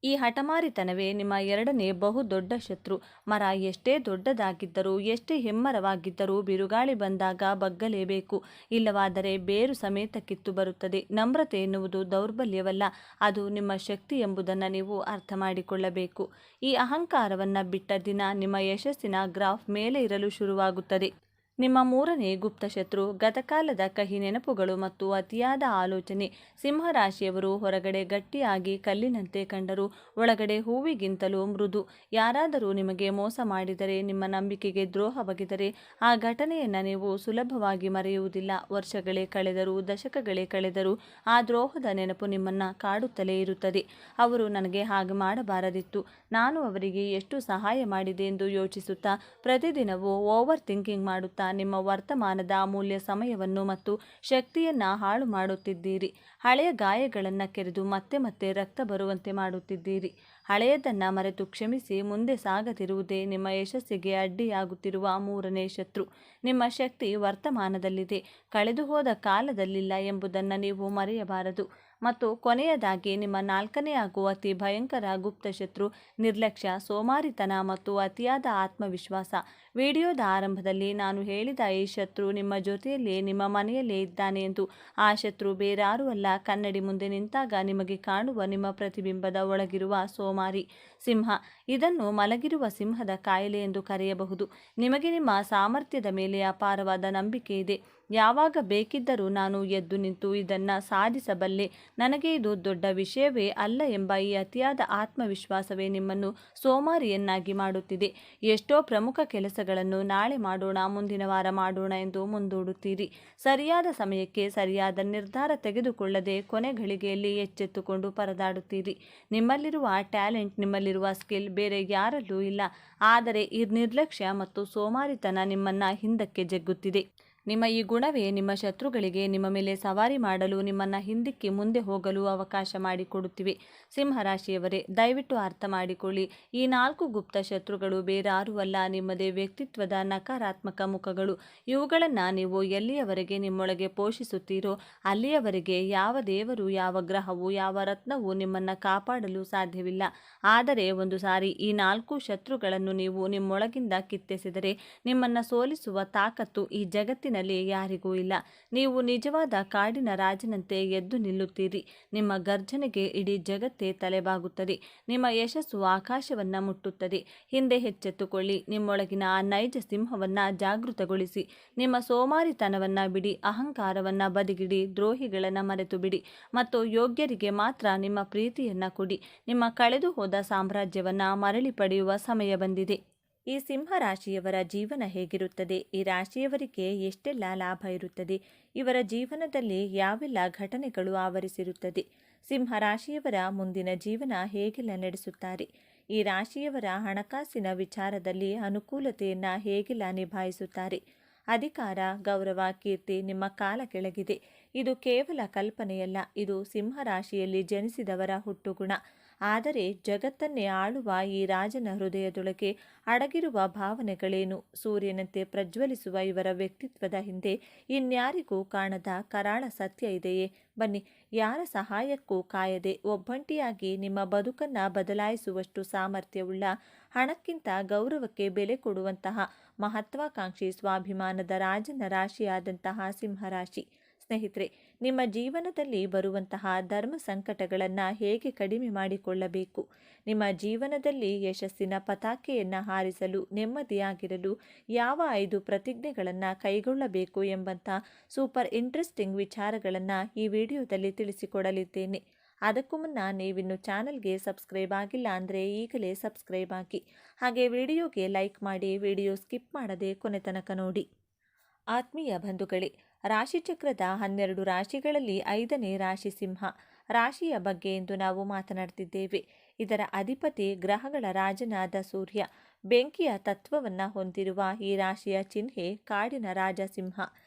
ಈ ಹಠಮಾರಿತನವೇ ನಿಮ್ಮ ಎರಡನೇ ಬಹುದೊಡ್ಡ ಶತ್ರು. ಮರ ಎಷ್ಟೇ ದೊಡ್ಡದಾಗಿದ್ದರೂ, ಎಷ್ಟೇ ಹೆಮ್ಮರವಾಗಿದ್ದರೂ ಬಿರುಗಾಳಿ ಬಂದಾಗ ಬಗ್ಗಲೇಬೇಕು, ಇಲ್ಲವಾದರೆ ಬೇರು ಸಮೇತ ಕಿತ್ತು ಬರುತ್ತದೆ. ನಮ್ರತೆ ಎನ್ನುವುದು ದೌರ್ಬಲ್ಯವಲ್ಲ, ಅದು ನಿಮ್ಮ ಶಕ್ತಿ ಎಂಬುದನ್ನು ನೀವು ಅರ್ಥ ಮಾಡಿಕೊಳ್ಳಬೇಕು. ಈ ಅಹಂಕಾರವನ್ನು ಬಿಟ್ಟ ದಿನ ನಿಮ್ಮ ಯಶಸ್ಸಿನ ಗ್ರಾಫ್ ಮೇಲೆ ಇರಲು ಶುರುವಾಗುತ್ತದೆ. ನಿಮ್ಮ ಮೂರನೇ ಗುಪ್ತ ಶತ್ರು ಗತಕಾಲದ ಕಹಿ ನೆನಪುಗಳು ಮತ್ತು ಅತಿಯಾದ ಆಲೋಚನೆ. ಸಿಂಹರಾಶಿಯವರು ಹೊರಗಡೆ ಗಟ್ಟಿಯಾಗಿ ಕಲ್ಲಿನಂತೆ ಕಂಡರೂ ಒಳಗಡೆ ಹೂವಿಗಿಂತಲೂ ಮೃದು. ಯಾರಾದರೂ ನಿಮಗೆ ಮೋಸ ಮಾಡಿದರೆ, ನಿಮ್ಮ ನಂಬಿಕೆಗೆ ದ್ರೋಹ ಬಗೆದರೆ, ಆ ಘಟನೆಯನ್ನು ನೀವು ಸುಲಭವಾಗಿ ಮರೆಯುವುದಿಲ್ಲ. ವರ್ಷಗಳೇ ಕಳೆದರೂ, ದಶಕಗಳೇ ಕಳೆದರೂ ಆ ದ್ರೋಹದ ನೆನಪು ನಿಮ್ಮನ್ನು ಕಾಡುತ್ತಲೇ ಇರುತ್ತದೆ. ಅವರು ನನಗೆ ಹಾಗೆ ಮಾಡಬಾರದಿತ್ತು, ನಾನು ಅವರಿಗೆ ಎಷ್ಟು ಸಹಾಯ ಮಾಡಿದೆ ಎಂದು ಯೋಚಿಸುತ್ತಾ ಪ್ರತಿದಿನವೂ ಓವರ್ ಥಿಂಕಿಂಗ್ ಮಾಡುತ್ತಾ ನಿಮ್ಮ ವರ್ತಮಾನದ ಅಮೂಲ್ಯ ಸಮಯವನ್ನು ಮತ್ತು ಶಕ್ತಿಯನ್ನು ಹಾಳು ಮಾಡುತ್ತಿದ್ದೀರಿ. ಹಳೆಯ ಗಾಯಗಳನ್ನು ಕೆರೆದು ಮತ್ತೆ ಮತ್ತೆ ರಕ್ತ ಬರುವಂತೆ ಮಾಡುತ್ತಿದ್ದೀರಿ. ಹಳೆಯದನ್ನು ಮರೆತು ಕ್ಷಮಿಸಿ ಮುಂದೆ ಸಾಗದಿರುವುದೇ ನಿಮ್ಮ ಯಶಸ್ಸಿಗೆ ಅಡ್ಡಿಯಾಗುತ್ತಿರುವ ಮೂರನೇ ಶತ್ರು. ನಿಮ್ಮ ಶಕ್ತಿ ವರ್ತಮಾನದಲ್ಲಿದೆ, ಕಳೆದು ಹೋದ ಕಾಲದಲ್ಲಿಲ್ಲ ಎಂಬುದನ್ನು ನೀವು ಮರೆಯಬಾರದು. ಮತ್ತು ಕೊನೆಯದಾಗಿ ನಿಮ್ಮ ನಾಲ್ಕನೇ ಹಾಗೂ ಅತಿ ಭಯಂಕರ ಗುಪ್ತ ಶತ್ರು ನಿರ್ಲಕ್ಷ್ಯ, ಸೋಮಾರಿತನ ಮತ್ತು ಅತಿಯಾದ ಆತ್ಮವಿಶ್ವಾಸ. ವಿಡಿಯೋದ ಆರಂಭದಲ್ಲಿ ನಾನು ಹೇಳಿದ ಈ ಶತ್ರು ನಿಮ್ಮ ಜೊತೆಯಲ್ಲೇ, ನಿಮ್ಮ ಮನೆಯಲ್ಲೇ ಇದ್ದಾನೆ ಎಂದು. ಆ ಶತ್ರು ಬೇರಾರೂ ಅಲ್ಲ, ಕನ್ನಡಿ ಮುಂದೆ ನಿಂತಾಗ ನಿಮಗೆ ಕಾಣುವ ನಿಮ್ಮ ಪ್ರತಿಬಿಂಬದ ಒಳಗಿರುವ ಸೋಮಾರಿ ಸಿಂಹ. ಇದನ್ನು ಮಲಗಿರುವ ಸಿಂಹದ ಕಾಯಿಲೆ ಎಂದು ಕರೆಯಬಹುದು. ನಿಮಗೆ ನಿಮ್ಮ ಸಾಮರ್ಥ್ಯದ ಮೇಲೆ ಅಪಾರವಾದ ನಂಬಿಕೆ ಇದೆ. ಯಾವಾಗ ಬೇಕಿದ್ದರೂ ನಾನು ಎದ್ದು ನಿಂತು ಇದನ್ನು ಸಾಧಿಸಬಲ್ಲೆ, ನನಗೆ ಇದು ದೊಡ್ಡ ವಿಷಯವೇ ಅಲ್ಲ ಎಂಬ ಈ ಅತಿಯಾದ ಆತ್ಮವಿಶ್ವಾಸವೇ ನಿಮ್ಮನ್ನು ಸೋಮಾರಿಯನ್ನಾಗಿ ಮಾಡುತ್ತಿದೆ. ಎಷ್ಟೋ ಪ್ರಮುಖ ಕೆಲಸಗಳನ್ನು ನಾಳೆ ಮಾಡೋಣ, ಮುಂದಿನ ವಾರ ಮಾಡೋಣ ಎಂದು ಮುಂದೂಡುತ್ತೀರಿ. ಸರಿಯಾದ ಸಮಯಕ್ಕೆ ಸರಿಯಾದ ನಿರ್ಧಾರ ತೆಗೆದುಕೊಳ್ಳದೆ ಕೊನೆ ಘಳಿಗೆಯಲ್ಲಿ ಎಚ್ಚೆತ್ತುಕೊಂಡು ಪರದಾಡುತ್ತೀರಿ. ನಿಮ್ಮಲ್ಲಿರುವ ಟ್ಯಾಲೆಂಟ್, ನಿಮ್ಮಲ್ಲಿರುವ ಸ್ಕಿಲ್ ಬೇರೆ ಯಾರಲ್ಲೂ ಇಲ್ಲ, ಆದರೆ ಈ ನಿರ್ಲಕ್ಷ್ಯ ಮತ್ತು ಸೋಮಾರಿತನ ನಿಮ್ಮನ್ನು ಹಿಂದಕ್ಕೆ ಜಗ್ಗುತ್ತಿದೆ. ನಿಮ್ಮ ಈ ಗುಣವೇ ನಿಮ್ಮ ಶತ್ರುಗಳಿಗೆ ನಿಮ್ಮ ಮೇಲೆ ಸವಾರಿ ಮಾಡಲು, ನಿಮ್ಮನ್ನು ಹಿಂದಿಕ್ಕಿ ಮುಂದೆ ಹೋಗಲು ಅವಕಾಶ ಮಾಡಿಕೊಡುತ್ತಿವೆ. ಸಿಂಹರಾಶಿಯವರೇ, ದಯವಿಟ್ಟು ಅರ್ಥ ಮಾಡಿಕೊಳ್ಳಿ, ಈ 4 ಗುಪ್ತ ಶತ್ರುಗಳು ಬೇರಾರೂ ಅಲ್ಲ, ನಿಮ್ಮದೇ ವ್ಯಕ್ತಿತ್ವದ ನಕಾರಾತ್ಮಕ ಮುಖಗಳು. ಇವುಗಳನ್ನು ನೀವು ಎಲ್ಲಿಯವರೆಗೆ ನಿಮ್ಮೊಳಗೆ ಪೋಷಿಸುತ್ತೀರೋ ಅಲ್ಲಿಯವರೆಗೆ ಯಾವ ದೇವರು, ಯಾವ ಗ್ರಹವು, ಯಾವ ರತ್ನವೂ ನಿಮ್ಮನ್ನು ಕಾಪಾಡಲು ಸಾಧ್ಯವಿಲ್ಲ. ಆದರೆ ಒಂದು ಸಾರಿ ಈ 4 ಶತ್ರುಗಳನ್ನು ನೀವು ನಿಮ್ಮೊಳಗಿಂದ ಕಿತ್ತೆಸೆದರೆ ನಿಮ್ಮನ್ನು ಸೋಲಿಸುವ ತಾಕತ್ತು ಈ ಜಗತ್ತಿನ ಯಾರಿಗೂ ಇಲ್ಲ. ನೀವು ನಿಜವಾದ ಕಾಡಿನ ರಾಜನಂತೆ ಎದ್ದು ನಿಲ್ಲುತ್ತೀರಿ. ನಿಮ್ಮ ಗರ್ಜನೆಗೆ ಇಡೀ ಜಗತ್ತೇ ತಲೆಬಾಗುತ್ತದೆ. ನಿಮ್ಮ ಯಶಸ್ಸು ಆಕಾಶವನ್ನು ಮುಟ್ಟುತ್ತದೆ. ಹಿಂದೆ ಎಚ್ಚೆತ್ತುಕೊಳ್ಳಿ, ನಿಮ್ಮೊಳಗಿನ ಆ ನೈಜ ಸಿಂಹವನ್ನು ಜಾಗೃತಗೊಳಿಸಿ. ನಿಮ್ಮ ಸೋಮಾರಿತನವನ್ನು ಬಿಡಿ, ಅಹಂಕಾರವನ್ನು ಬದಿಗಿಡಿ, ದ್ರೋಹಿಗಳನ್ನು ಮರೆತು ಬಿಡಿ ಮತ್ತು ಯೋಗ್ಯರಿಗೆ ಮಾತ್ರ ನಿಮ್ಮ ಪ್ರೀತಿಯನ್ನು ಕೊಡಿ. ನಿಮ್ಮ ಕಳೆದು ಹೋದ ಸಾಮ್ರಾಜ್ಯವನ್ನು ಮರಳಿ ಪಡೆಯುವ ಸಮಯ ಬಂದಿದೆ. ಈ ಸಿಂಹರಾಶಿಯವರ ಜೀವನ ಹೇಗಿರುತ್ತದೆ? ಈ ರಾಶಿಯವರಿಗೆ ಎಷ್ಟೆಲ್ಲ ಲಾಭ ಇರುತ್ತದೆ? ಇವರ ಜೀವನದಲ್ಲಿ ಯಾವೆಲ್ಲ ಘಟನೆಗಳು ಆವರಿಸಿರುತ್ತದೆ? ಸಿಂಹರಾಶಿಯವರ ಮುಂದಿನ ಜೀವನ ಹೇಗೆಲ್ಲ ನಡೆಸುತ್ತಾರೆ? ಈ ರಾಶಿಯವರ ಹಣಕಾಸಿನ ವಿಚಾರದಲ್ಲಿ ಅನುಕೂಲತೆಯನ್ನು ಹೇಗೆಲ್ಲ ನಿಭಾಯಿಸುತ್ತಾರೆ? ಅಧಿಕಾರ, ಗೌರವ, ಕೀರ್ತಿ ನಿಮ್ಮ ಕಾಲ ಕೆಳಗಿದೆ. ಇದು ಕೇವಲ ಕಲ್ಪನೆಯಲ್ಲ, ಇದು ಸಿಂಹರಾಶಿಯಲ್ಲಿ ಜನಿಸಿದವರ ಹುಟ್ಟುಗುಣ. ಆದರೆ ಜಗತ್ತನ್ನೇ ಆಳುವ ಈ ರಾಜನ ಹೃದಯದೊಳಗೆ ಅಡಗಿರುವ ಭಾವನೆಗಳೇನು? ಸೂರ್ಯನಂತೆ ಪ್ರಜ್ವಲಿಸುವ ಇವರ ವ್ಯಕ್ತಿತ್ವದ ಹಿಂದೆ ಇನ್ಯಾರಿಗೂ ಕಾಣದ ಕರಾಳ ಸತ್ಯ ಇದೆಯೇ? ಬನ್ನಿ, ಯಾರ ಸಹಾಯಕ್ಕೂ ಕಾಯದೆ ಒಬ್ಬಂಟಿಯಾಗಿ ನಿಮ್ಮ ಬದುಕನ್ನು ಬದಲಾಯಿಸುವಷ್ಟು ಸಾಮರ್ಥ್ಯವುಳ್ಳ, ಹಣಕ್ಕಿಂತ ಗೌರವಕ್ಕೆ ಬೆಲೆ ಕೊಡುವಂತಹ ಮಹತ್ವಾಕಾಂಕ್ಷಿ, ಸ್ವಾಭಿಮಾನದ ರಾಜನ ರಾಶಿಯಾದಂತಹ ಸಿಂಹರಾಶಿ. ಸ್ನೇಹಿತರೆ, ನಿಮ್ಮ ಜೀವನದಲ್ಲಿ ಬರುವಂತಹ ಧರ್ಮ ಸಂಕಟಗಳನ್ನು ಹೇಗೆ ಕಡಿಮೆ ಮಾಡಿಕೊಳ್ಳಬೇಕು, ನಿಮ್ಮ ಜೀವನದಲ್ಲಿ ಯಶಸ್ಸಿನ ಪತಾಕೆಯನ್ನು ಹಾರಿಸಲು ನೆಮ್ಮದಿಯಾಗಿರಲು ಯಾವ 5 ಪ್ರತಿಜ್ಞೆಗಳನ್ನು ಕೈಗೊಳ್ಳಬೇಕು ಎಂಬಂಥ ಸೂಪರ್ ಇಂಟ್ರೆಸ್ಟಿಂಗ್ ವಿಚಾರಗಳನ್ನು ಈ ವಿಡಿಯೋದಲ್ಲಿ ತಿಳಿಸಿಕೊಡಲಿದ್ದೇನೆ. ಅದಕ್ಕೂ ಮುನ್ನ ನೀವಿನ್ನು ಚಾನಲ್ಗೆ ಸಬ್ಸ್ಕ್ರೈಬ್ ಆಗಿಲ್ಲ ಅಂದರೆ ಈಗಲೇ ಸಬ್ಸ್ಕ್ರೈಬ್ ಆಗಿ, ಹಾಗೆ ವಿಡಿಯೋಗೆ ಲೈಕ್ ಮಾಡಿ, ವಿಡಿಯೋ ಸ್ಕಿಪ್ ಮಾಡದೆ ಕೊನೆ ತನಕ ನೋಡಿ. ಆತ್ಮೀಯ ಬಂಧುಗಳೇ, ರಾಶಿಚಕ್ರದ 12 ರಾಶಿಗಳಲ್ಲಿ 5ನೇ ರಾಶಿ ಸಿಂಹ ರಾಶಿಯ ಬಗ್ಗೆ ಇಂದು ನಾವು ಮಾತನಾಡ್ತಿದ್ದೇವೆ. ಇದರ ಅಧಿಪತಿ ಗ್ರಹಗಳ ರಾಜನಾದ ಸೂರ್ಯ. ಬೆಂಕಿಯ ತತ್ವವನ್ನು ಹೊಂದಿರುವ ಈ ರಾಶಿಯ ಚಿಹ್ನೆ ಕಾಡಿನ ರಾಜ ಸಿಂಹ.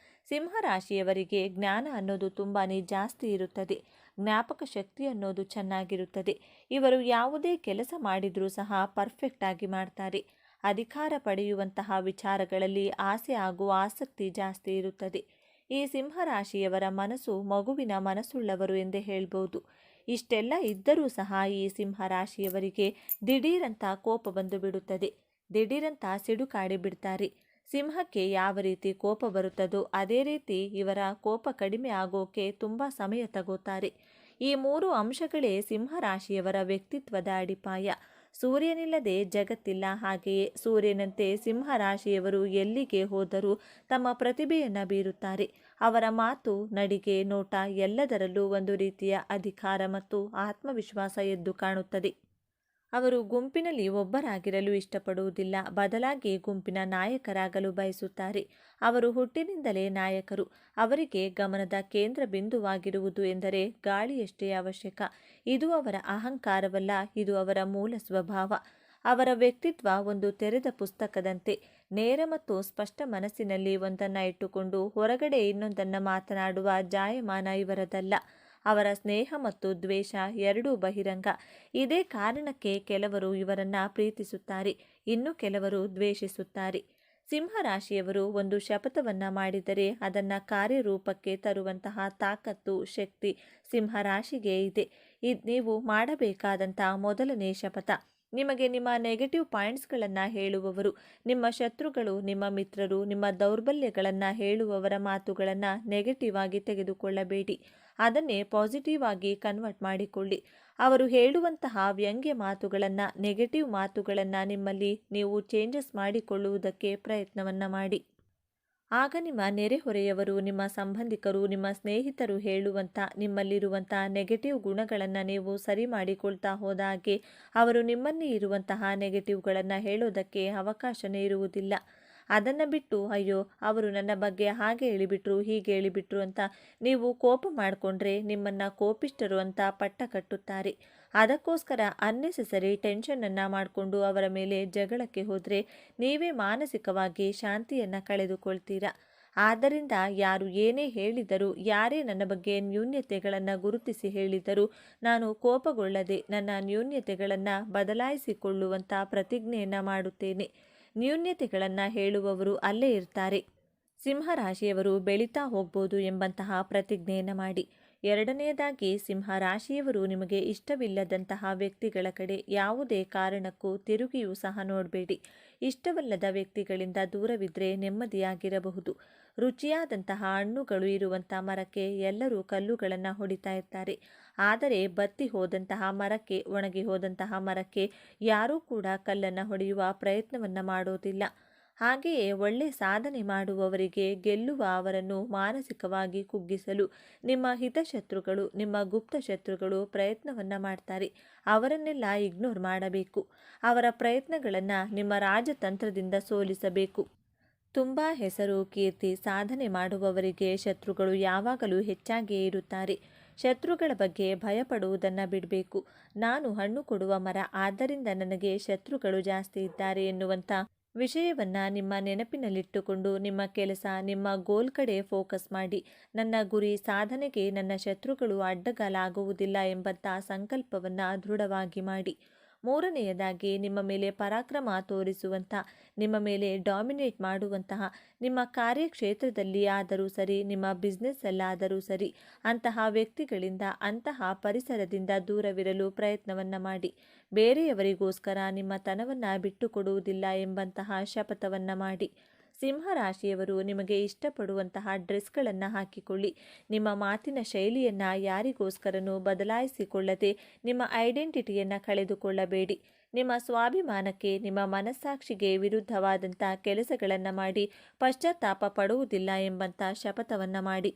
ಸಿಂಹ ರಾಶಿಯವರಿಗೆ ಜ್ಞಾನ ಅನ್ನೋದು ತುಂಬಾ ಜಾಸ್ತಿ ಇರುತ್ತದೆ. ಜ್ಞಾಪಕ ಶಕ್ತಿ ಅನ್ನೋದು ಚೆನ್ನಾಗಿರುತ್ತದೆ. ಇವರು ಯಾವುದೇ ಕೆಲಸ ಮಾಡಿದರೂ ಸಹ ಪರ್ಫೆಕ್ಟ್ ಆಗಿ ಮಾಡ್ತಾರೆ. ಅಧಿಕಾರ ಪಡೆಯುವಂತಹ ವಿಚಾರಗಳಲ್ಲಿ ಆಸೆ ಹಾಗೂ ಆಸಕ್ತಿ ಜಾಸ್ತಿ ಇರುತ್ತದೆ. ಈ ಸಿಂಹ ರಾಶಿಯವರ ಮನಸ್ಸು ಮಗುವಿನ ಮನಸ್ಸುಳ್ಳವರು ಎಂದೇ ಹೇಳ್ಬೋದು. ಇಷ್ಟೆಲ್ಲ ಇದ್ದರೂ ಸಹ ಈ ಸಿಂಹ ರಾಶಿಯವರಿಗೆ ದಿಢೀರಂತ ಕೋಪ ಬಂದು ಬಿಡುತ್ತದೆ. ದಿಢೀರಂತ ಸಿಡುಕಾಡಿ ಬಿಡ್ತಾರೆ. ಸಿಂಹಕ್ಕೆ ಯಾವ ರೀತಿ ಕೋಪ ಬರುತ್ತದೋ ಅದೇ ರೀತಿ ಇವರ ಕೋಪ ಕಡಿಮೆ ಆಗೋಕೆ ತುಂಬ ಸಮಯ ತಗೋತಾರೆ. ಈ 3 ಅಂಶಗಳೇ ಸಿಂಹ ರಾಶಿಯವರ ವ್ಯಕ್ತಿತ್ವದ ಅಡಿಪಾಯ. ಸೂರ್ಯನಿಲ್ಲದೆ ಜಗತ್ತಿಲ್ಲ. ಹಾಗೆಯೇ ಸೂರ್ಯನಂತೆ ಸಿಂಹ ರಾಶಿಯವರು ಎಲ್ಲಿಗೆ ಹೋದರೂ ತಮ್ಮ ಪ್ರತಿಭೆಯನ್ನು ಬೀರುತ್ತಾರೆ. ಅವರ ಮಾತು, ನಡಿಗೆ, ನೋಟ ಎಲ್ಲದರಲ್ಲೂ ಒಂದು ರೀತಿಯ ಅಧಿಕಾರ ಮತ್ತು ಆತ್ಮವಿಶ್ವಾಸ ಎದ್ದು ಕಾಣುತ್ತದೆ. ಅವರು ಗುಂಪಿನಲ್ಲಿ ಒಬ್ಬರಾಗಿರಲು ಇಷ್ಟಪಡುವುದಿಲ್ಲ. ಬದಲಾಗಿ ಗುಂಪಿನ ನಾಯಕರಾಗಲು ಬಯಸುತ್ತಾರೆ. ಅವರು ಹುಟ್ಟಿನಿಂದಲೇ ನಾಯಕರು. ಅವರಿಗೆ ಗಮನದ ಕೇಂದ್ರ ಬಿಂದುವಾಗಿರುವುದು ಎಂದರೆ ಗಾಳಿಯಷ್ಟೇ ಅವಶ್ಯಕ. ಇದು ಅವರ ಅಹಂಕಾರವಲ್ಲ, ಇದು ಅವರ ಮೂಲ ಸ್ವಭಾವ. ಅವರ ವ್ಯಕ್ತಿತ್ವ ಒಂದು ತೆರೆದ ಪುಸ್ತಕದಂತೆ. ನೇರ ಮತ್ತು ಸ್ಪಷ್ಟ ಮನಸ್ಸಿನಲ್ಲಿ ಒಂದನ್ನು ಇಟ್ಟುಕೊಂಡು ಹೊರಗಡೆ ಇನ್ನೊಂದನ್ನು ಮಾತನಾಡುವ ಜಾಯಮಾನ ಇವರದಲ್ಲ. ಅವರ ಸ್ನೇಹ ಮತ್ತು ದ್ವೇಷ ಎರಡೂ ಬಹಿರಂಗ. ಇದೇ ಕಾರಣಕ್ಕೆ ಕೆಲವರು ಇವರನ್ನು ಪ್ರೀತಿಸುತ್ತಾರೆ, ಇನ್ನು ಕೆಲವರು ದ್ವೇಷಿಸುತ್ತಾರೆ. ಸಿಂಹ ರಾಶಿಯವರು ಒಂದು ಶಪಥವನ್ನು ಮಾಡಿದರೆ ಅದನ್ನು ಕಾರ್ಯರೂಪಕ್ಕೆ ತರುವಂತಹ ತಾಕತ್ತು, ಶಕ್ತಿ ಸಿಂಹ ರಾಶಿಗೆ ಇದೆ. ನೀವು ಮಾಡಬೇಕಾದಂಥ ಮೊದಲನೇ ಶಪಥ, ನಿಮಗೆ ನಿಮ್ಮ ನೆಗೆಟಿವ್ ಪಾಯಿಂಟ್ಸ್ಗಳನ್ನು ಹೇಳುವವರು, ನಿಮ್ಮ ಶತ್ರುಗಳು, ನಿಮ್ಮ ಮಿತ್ರರು, ನಿಮ್ಮ ದೌರ್ಬಲ್ಯಗಳನ್ನು ಹೇಳುವವರ ಮಾತುಗಳನ್ನು ನೆಗೆಟಿವ್ ಆಗಿ ತೆಗೆದುಕೊಳ್ಳಬೇಡಿ. ಅದನ್ನೇ ಪಾಸಿಟಿವ್ ಆಗಿ ಕನ್ವರ್ಟ್ ಮಾಡಿಕೊಳ್ಳಿ. ಅವರು ಹೇಳುವಂತಹ ವ್ಯಂಗ್ಯ ಮಾತುಗಳನ್ನು, ನೆಗೆಟಿವ್ ಮಾತುಗಳನ್ನು ನಿಮ್ಮಲ್ಲಿ ನೀವು ಚೇಂಜಸ್ ಮಾಡಿಕೊಳ್ಳುವುದಕ್ಕೆ ಪ್ರಯತ್ನವನ್ನು ಮಾಡಿ. ಆಗ ನಿಮ್ಮ ನೆರೆಹೊರೆಯವರು, ನಿಮ್ಮ ಸಂಬಂಧಿಕರು, ನಿಮ್ಮ ಸ್ನೇಹಿತರು ಹೇಳುವಂಥ ನಿಮ್ಮಲ್ಲಿರುವಂಥ ನೆಗೆಟಿವ್ ಗುಣಗಳನ್ನು ನೀವು ಸರಿ ಮಾಡಿಕೊಳ್ತಾ ಹೋದಾಗೆ ಅವರು ನಿಮ್ಮಲ್ಲಿ ಇರುವಂತಹ ನೆಗೆಟಿವ್ಗಳನ್ನು ಹೇಳೋದಕ್ಕೆ ಅವಕಾಶನೇ ಇರುವುದಿಲ್ಲ. ಅದನ್ನು ಬಿಟ್ಟು ಅಯ್ಯೋ ಅವರು ನನ್ನ ಬಗ್ಗೆ ಹಾಗೆ ಹೇಳಿಬಿಟ್ರು, ಹೀಗೆ ಹೇಳಿಬಿಟ್ರು ಅಂತ ನೀವು ಕೋಪ ಮಾಡಿಕೊಂಡ್ರೆ ನಿಮ್ಮನ್ನು ಕೋಪಿಷ್ಠರು ಅಂತ ಪಟ್ಟ ಕಟ್ಟುತ್ತಾರೆ. ಅದಕ್ಕೋಸ್ಕರ ಅನ್ನೆಸೆಸರಿ ಟೆನ್ಷನನ್ನು ಮಾಡಿಕೊಂಡು ಅವರ ಮೇಲೆ ಜಗಳಕ್ಕೆ ಹೋದರೆ ನೀವೇ ಮಾನಸಿಕವಾಗಿ ಶಾಂತಿಯನ್ನು ಕಳೆದುಕೊಳ್ತೀರಾ. ಆದ್ದರಿಂದ ಯಾರು ಏನೇ ಹೇಳಿದರೂ, ಯಾರೇ ನನ್ನ ಬಗ್ಗೆ ನ್ಯೂನ್ಯತೆಗಳನ್ನು ಗುರುತಿಸಿ ಹೇಳಿದರೂ ನಾನು ಕೋಪಗೊಳ್ಳದೆ ನನ್ನ ನ್ಯೂನ್ಯತೆಗಳನ್ನು ಬದಲಾಯಿಸಿಕೊಳ್ಳುವಂಥ ಪ್ರತಿಜ್ಞೆಯನ್ನು ಮಾಡುತ್ತೇನೆ. ನ್ಯೂನ್ಯತೆಗಳನ್ನು ಹೇಳುವವರು ಅಲ್ಲೇ ಇರ್ತಾರೆ. ಸಿಂಹ ರಾಶಿಯವರು ಬೆಳೀತಾ ಹೋಗ್ಬೋದು ಎಂಬಂತಹ ಪ್ರತಿಜ್ಞೆಯನ್ನು ಮಾಡಿ. ಎರಡನೆಯದಾಗಿ, ಸಿಂಹ ರಾಶಿಯವರು ನಿಮಗೆ ಇಷ್ಟವಿಲ್ಲದಂತಹ ವ್ಯಕ್ತಿಗಳ ಕಡೆ ಯಾವುದೇ ಕಾರಣಕ್ಕೂ ತಿರುಗಿಯೂ ಸಹ ನೋಡಬೇಡಿ. ಇಷ್ಟವಲ್ಲದ ವ್ಯಕ್ತಿಗಳಿಂದ ದೂರವಿದ್ದರೆ ನೆಮ್ಮದಿಯಾಗಿರಬಹುದು. ರುಚಿಯಾದಂತಹ ಹಣ್ಣುಗಳು ಇರುವಂಥ ಮರಕ್ಕೆ ಎಲ್ಲರೂ ಕಲ್ಲುಗಳನ್ನು ಹೊಡಿತಾ ಇರ್ತಾರೆ. ಆದರೆ ಬತ್ತಿ ಹೋದಂತಹ ಮರಕ್ಕೆ, ಒಣಗಿ ಹೋದಂತಹ ಮರಕ್ಕೆ ಯಾರೂ ಕೂಡ ಕಲ್ಲನ್ನು ಹೊಡೆಯುವ ಪ್ರಯತ್ನವನ್ನು ಮಾಡೋದಿಲ್ಲ. ಹಾಗೆಯೇ ಒಳ್ಳೆ ಸಾಧನೆ ಮಾಡುವವರಿಗೆ ಗೆಲ್ಲುವ ಅವರನ್ನು ಮಾನಸಿಕವಾಗಿ ಕುಗ್ಗಿಸಲು ನಿಮ್ಮ ಹಿತಶತ್ರುಗಳು, ನಿಮ್ಮ ಗುಪ್ತ ಶತ್ರುಗಳು ಪ್ರಯತ್ನವನ್ನು ಮಾಡ್ತಾರೆ. ಅವರನ್ನೆಲ್ಲ ಇಗ್ನೋರ್ ಮಾಡಬೇಕು. ಅವರ ಪ್ರಯತ್ನಗಳನ್ನು ನಿಮ್ಮ ರಾಜತಂತ್ರದಿಂದ ಸೋಲಿಸಬೇಕು. ತುಂಬ ಹೆಸರು, ಕೀರ್ತಿ, ಸಾಧನೆ ಮಾಡುವವರಿಗೆ ಶತ್ರುಗಳು ಯಾವಾಗಲೂ ಹೆಚ್ಚಾಗಿಯೇ ಇರುತ್ತಾರೆ. ಶತ್ರುಗಳ ಬಗ್ಗೆ ಭಯಪಡುವುದನ್ನು ಬಿಡಬೇಕು. ನಾನು ಹಣ್ಣು ಕೊಡುವ ಮರ, ಆದ್ದರಿಂದ ನನಗೆ ಶತ್ರುಗಳು ಜಾಸ್ತಿ ಇದ್ದಾರೆ ಎನ್ನುವಂಥ ವಿಷಯವನ್ನು ನಿಮ್ಮ ನೆನಪಿನಲ್ಲಿಟ್ಟುಕೊಂಡು ನಿಮ್ಮ ಕೆಲಸ, ನಿಮ್ಮ ಗೋಲ್ ಕಡೆ ಫೋಕಸ್ ಮಾಡಿ. ನನ್ನ ಗುರಿ ಸಾಧನೆಗೆ ನನ್ನ ಶತ್ರುಗಳು ಅಡ್ಡಗಾಲಾಗುವುದಿಲ್ಲ ಎಂಬಂಥ ಸಂಕಲ್ಪವನ್ನು ದೃಢವಾಗಿ ಮಾಡಿ. ಮೂರನೆಯದಾಗಿ, ನಿಮ್ಮ ಮೇಲೆ ಪರಾಕ್ರಮ ತೋರಿಸುವಂಥ, ನಿಮ್ಮ ಮೇಲೆ ಡಾಮಿನೇಟ್ ಮಾಡುವಂತಹ, ನಿಮ್ಮ ಕಾರ್ಯಕ್ಷೇತ್ರದಲ್ಲಿ ಆದರೂ ಸರಿ, ನಿಮ್ಮ ಬಿಸ್ನೆಸ್ಸಲ್ಲಾದರೂ ಸರಿ, ಅಂತಹ ವ್ಯಕ್ತಿಗಳಿಂದ, ಅಂತಹ ಪರಿಸರದಿಂದ ದೂರವಿರಲು ಪ್ರಯತ್ನವನ್ನು ಮಾಡಿ. ಬೇರೆಯವರಿಗೋಸ್ಕರ ನಿಮ್ಮ ತನವನ್ನು ಬಿಟ್ಟುಕೊಡುವುದಿಲ್ಲ ಎಂಬಂತಹ ಶಪಥವನ್ನು ಮಾಡಿ. ಸಿಂಹರಾಶಿಯವರು ನಿಮಗೆ ಇಷ್ಟಪಡುವಂತಹ ಡ್ರೆಸ್ಗಳನ್ನು ಹಾಕಿಕೊಳ್ಳಿ. ನಿಮ್ಮ ಮಾತಿನ ಶೈಲಿಯನ್ನು ಯಾರಿಗೋಸ್ಕರನೂ ಬದಲಾಯಿಸಿಕೊಳ್ಳದೆ ನಿಮ್ಮ ಐಡೆಂಟಿಟಿಯನ್ನು ಕಳೆದುಕೊಳ್ಳಬೇಡಿ. ನಿಮ್ಮ ಸ್ವಾಭಿಮಾನಕ್ಕೆ, ನಿಮ್ಮ ಮನಸ್ಸಾಕ್ಷಿಗೆ ವಿರುದ್ಧವಾದಂಥ ಕೆಲಸಗಳನ್ನು ಮಾಡಿ ಪಶ್ಚಾತ್ತಾಪ ಪಡುವುದಿಲ್ಲ ಎಂಬಂಥ ಶಪಥವನ್ನು ಮಾಡಿ.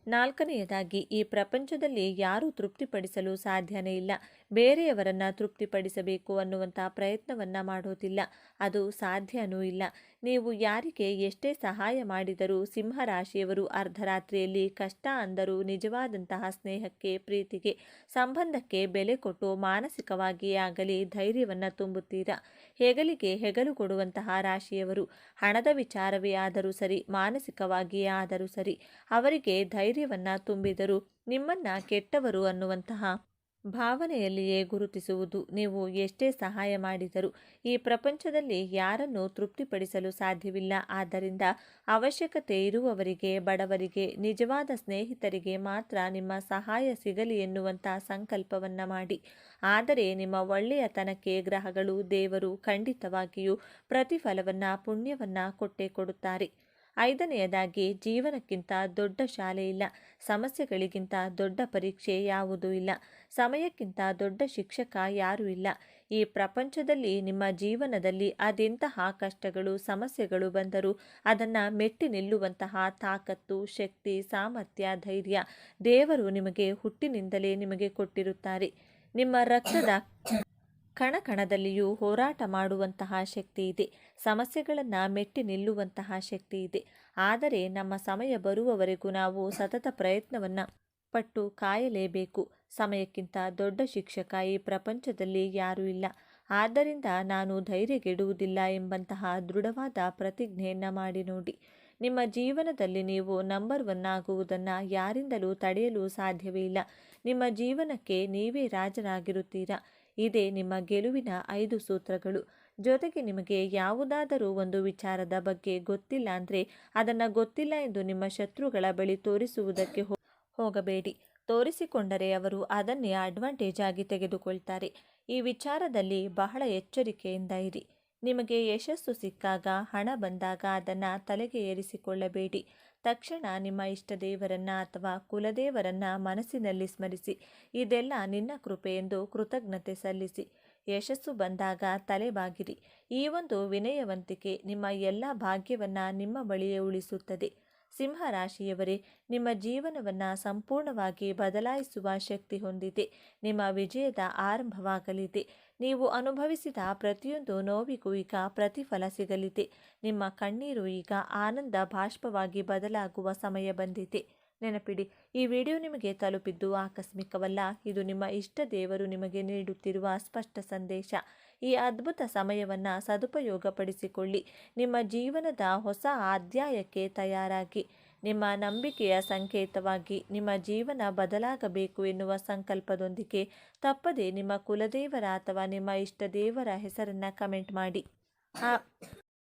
ನಾಲ್ಕನೆಯದಾಗಿ, ಈ ಪ್ರಪಂಚದಲ್ಲಿ ಯಾರೂ ತೃಪ್ತಿಪಡಿಸಲು ಸಾಧ್ಯನೇ ಇಲ್ಲ. ಬೇರೆಯವರನ್ನು ತೃಪ್ತಿಪಡಿಸಬೇಕು ಅನ್ನುವಂಥ ಪ್ರಯತ್ನವನ್ನು ಮಾಡೋದಿಲ್ಲ, ಅದು ಸಾಧ್ಯವೂ ಇಲ್ಲ. ನೀವು ಯಾರಿಗೆ ಎಷ್ಟೇ ಸಹಾಯ ಮಾಡಿದರೂ ಸಿಂಹರಾಶಿಯವರು ಅರ್ಧರಾತ್ರಿಯಲ್ಲಿ ಕಷ್ಟ ಅಂದರೂ ನಿಜವಾದಂತಹ ಸ್ನೇಹಕ್ಕೆ, ಪ್ರೀತಿಗೆ, ಸಂಬಂಧಕ್ಕೆ ಬೆಲೆ ಕೊಟ್ಟು ಮಾನಸಿಕವಾಗಿಯೇ ಆಗಲಿ ಧೈರ್ಯವನ್ನು ತುಂಬುತ್ತೀರಾ. ಹೆಗಲಿಗೆ ಹೆಗಲು ಕೊಡುವಂತಹ ರಾಶಿಯವರು. ಹಣದ ವಿಚಾರವೇ ಆದರೂ ಸರಿ, ಮಾನಸಿಕವಾಗಿಯೇ ಆದರೂ ಸರಿ, ಅವರಿಗೆ ಧೈರ್ಯವನ್ನು ತುಂಬಿದರೂ ನಿಮ್ಮನ್ನು ಕೆಟ್ಟವರು ಅನ್ನುವಂತಹ ಭಾವನೆಯಲ್ಲಿಯೇ ಗುರುತಿಸುವುದು. ನೀವು ಎಷ್ಟೇ ಸಹಾಯ ಮಾಡಿದರೂ ಈ ಪ್ರಪಂಚದಲ್ಲಿ ಯಾರನ್ನೂ ತೃಪ್ತಿಪಡಿಸಲು ಸಾಧ್ಯವಿಲ್ಲ. ಆದ್ದರಿಂದ ಅವಶ್ಯಕತೆ ಇರುವವರಿಗೆ, ಬಡವರಿಗೆ, ನಿಜವಾದ ಸ್ನೇಹಿತರಿಗೆ ಮಾತ್ರ ನಿಮ್ಮ ಸಹಾಯ ಸಿಗಲಿ ಎನ್ನುವಂಥ ಸಂಕಲ್ಪವನ್ನು ಮಾಡಿ. ಆದರೆ ನಿಮ್ಮ ಒಳ್ಳೆಯತನಕ್ಕೆ ಗ್ರಹಗಳು, ದೇವರು ಖಂಡಿತವಾಗಿಯೂ ಪ್ರತಿಫಲವನ್ನು, ಪುಣ್ಯವನ್ನು ಕೊಟ್ಟೇ ಕೊಡುತ್ತಾರೆ. ಐದನೆಯದಾಗಿ, ಜೀವನಕ್ಕಿಂತ ದೊಡ್ಡ ಶಾಲೆ ಇಲ್ಲ, ಸಮಸ್ಯೆಗಳಿಗಿಂತ ದೊಡ್ಡ ಪರೀಕ್ಷೆ ಯಾವುದೂ ಇಲ್ಲ, ಸಮಯಕ್ಕಿಂತ ದೊಡ್ಡ ಶಿಕ್ಷಕ ಯಾರೂ ಇಲ್ಲ. ಈ ಪ್ರಪಂಚದಲ್ಲಿ ನಿಮ್ಮ ಜೀವನದಲ್ಲಿ ಅದೆಂತಹ ಕಷ್ಟಗಳು, ಸಮಸ್ಯೆಗಳು ಬಂದರೂ ಅದನ್ನು ಮೆಟ್ಟಿ ನಿಲ್ಲುವಂತಹ ತಾಕತ್ತು, ಶಕ್ತಿ, ಸಾಮರ್ಥ್ಯ, ಧೈರ್ಯ ದೇವರು ನಿಮಗೆ ಹುಟ್ಟಿನಿಂದಲೇ ನಿಮಗೆ ಕೊಟ್ಟಿರುತ್ತಾರೆ. ನಿಮ್ಮ ರಕ್ತದ ಕಣಕಣದಲ್ಲಿಯೂ ಹೋರಾಟ ಮಾಡುವಂತಹ ಶಕ್ತಿ ಇದೆ, ಸಮಸ್ಯೆಗಳನ್ನು ಮೆಟ್ಟಿ ನಿಲ್ಲುವಂತಹ ಶಕ್ತಿ ಇದೆ. ಆದರೆ ನಮ್ಮ ಸಮಯ ಬರುವವರೆಗೂ ನಾವು ಸತತ ಪ್ರಯತ್ನವನ್ನು ಪಟ್ಟು ಕಾಯಲೇಬೇಕು. ಸಮಯಕ್ಕಿಂತ ದೊಡ್ಡ ಶಿಕ್ಷಕ ಈ ಪ್ರಪಂಚದಲ್ಲಿ ಯಾರೂ ಇಲ್ಲ. ಆದ್ದರಿಂದ ನಾನು ಧೈರ್ಯಗೆಡುವುದಿಲ್ಲ ಎಂಬಂತಹ ದೃಢವಾದ ಪ್ರತಿಜ್ಞೆಯನ್ನು ಮಾಡಿ ನೋಡಿ. ನಿಮ್ಮ ಜೀವನದಲ್ಲಿ ನೀವು ನಂಬರ್ 1 ಆಗುವುದನ್ನು ಯಾರಿಂದಲೂ ತಡೆಯಲು ಸಾಧ್ಯವೇ ಇಲ್ಲ. ನಿಮ್ಮ ಜೀವನಕ್ಕೆ ನೀವೇ ರಾಜರಾಗಿರುತ್ತೀರಾ. ಇದೇ ನಿಮ್ಮ ಗೆಲುವಿನ 5 ಸೂತ್ರಗಳು. ಜೊತೆಗೆ ನಿಮಗೆ ಯಾವುದಾದರೂ ಒಂದು ವಿಚಾರದ ಬಗ್ಗೆ ಗೊತ್ತಿಲ್ಲ ಅಂದರೆ ಅದನ್ನು ಗೊತ್ತಿಲ್ಲ ಎಂದು ನಿಮ್ಮ ಶತ್ರುಗಳ ಬಳಿ ತೋರಿಸುವುದಕ್ಕೆ ಹೋಗಬೇಡಿ. ತೋರಿಸಿಕೊಂಡರೆ ಅವರು ಅದನ್ನೇ ಅಡ್ವಾಂಟೇಜ್ ಆಗಿ ತೆಗೆದುಕೊಳ್ತಾರೆ. ಈ ವಿಚಾರದಲ್ಲಿ ಬಹಳ ಎಚ್ಚರಿಕೆಯಿಂದ ಇರಿ. ನಿಮಗೆ ಯಶಸ್ಸು ಸಿಕ್ಕಾಗ, ಹಣ ಬಂದಾಗ ಅದನ್ನು ತಲೆಗೆ ಏರಿಸಿಕೊಳ್ಳಬೇಡಿ. ತಕ್ಷಣ ನಿಮ್ಮ ಇಷ್ಟ ದೇವರನ್ನು ಅಥವಾ ಕುಲದೇವರನ್ನು ಮನಸ್ಸಿನಲ್ಲಿ ಸ್ಮರಿಸಿ, ಇದೆಲ್ಲ ನಿನ್ನ ಕೃಪೆ ಎಂದು ಕೃತಜ್ಞತೆ ಸಲ್ಲಿಸಿ. ಯಶಸ್ಸು ಬಂದಾಗ ತಲೆಬಾಗಿರಿ. ಈ ಒಂದು ವಿನಯವಂತಿಕೆ ನಿಮ್ಮ ಎಲ್ಲ ಭಾಗ್ಯವನ್ನು ನಿಮ್ಮ ಬಳಿಯೇ ಉಳಿಸುತ್ತದೆ. ಸಿಂಹರಾಶಿಯವರೇ, ನಿಮ್ಮ ಜೀವನವನ್ನು ಸಂಪೂರ್ಣವಾಗಿ ಬದಲಾಯಿಸುವ ಶಕ್ತಿ ಹೊಂದಿದೆ. ನಿಮ್ಮ ವಿಜಯದ ಆರಂಭವಾಗಲಿದೆ. ನೀವು ಅನುಭವಿಸಿದ ಪ್ರತಿಯೊಂದು ನೋವಿಗೂ ಈಗ ಪ್ರತಿಫಲ ಸಿಗಲಿದೆ. ನಿಮ್ಮ ಕಣ್ಣೀರು ಈಗ ಆನಂದ ಬಾಷ್ಪವಾಗಿ ಬದಲಾಗುವ ಸಮಯ ಬಂದಿದೆ. ನೆನಪಿಡಿ, ಈ ವಿಡಿಯೋ ನಿಮಗೆ ತಲುಪಿದ್ದು ಆಕಸ್ಮಿಕವಲ್ಲ. ಇದು ನಿಮ್ಮ ಇಷ್ಟ ದೇವರು ನಿಮಗೆ ನೀಡುತ್ತಿರುವ ಸ್ಪಷ್ಟ ಸಂದೇಶ. ಈ ಅದ್ಭುತ ಸಮಯವನ್ನು ಸದುಪಯೋಗಪಡಿಸಿಕೊಳ್ಳಿ. ನಿಮ್ಮ ಜೀವನದ ಹೊಸ ಅಧ್ಯಾಯಕ್ಕೆ ತಯಾರಾಗಿ. ನಿಮ್ಮ ನಂಬಿಕೆಯ ಸಂಕೇತವಾಗಿ ನಿಮ್ಮ ಜೀವನ ಬದಲಾಗಬೇಕು ಎನ್ನುವ ಸಂಕಲ್ಪದೊಂದಿಗೆ ತಪ್ಪದೆ ನಿಮ್ಮ ಕುಲದೇವರ ಅಥವಾ ನಿಮ್ಮ ಇಷ್ಟ ದೇವರ ಹೆಸರನ್ನು ಕಮೆಂಟ್ ಮಾಡಿ.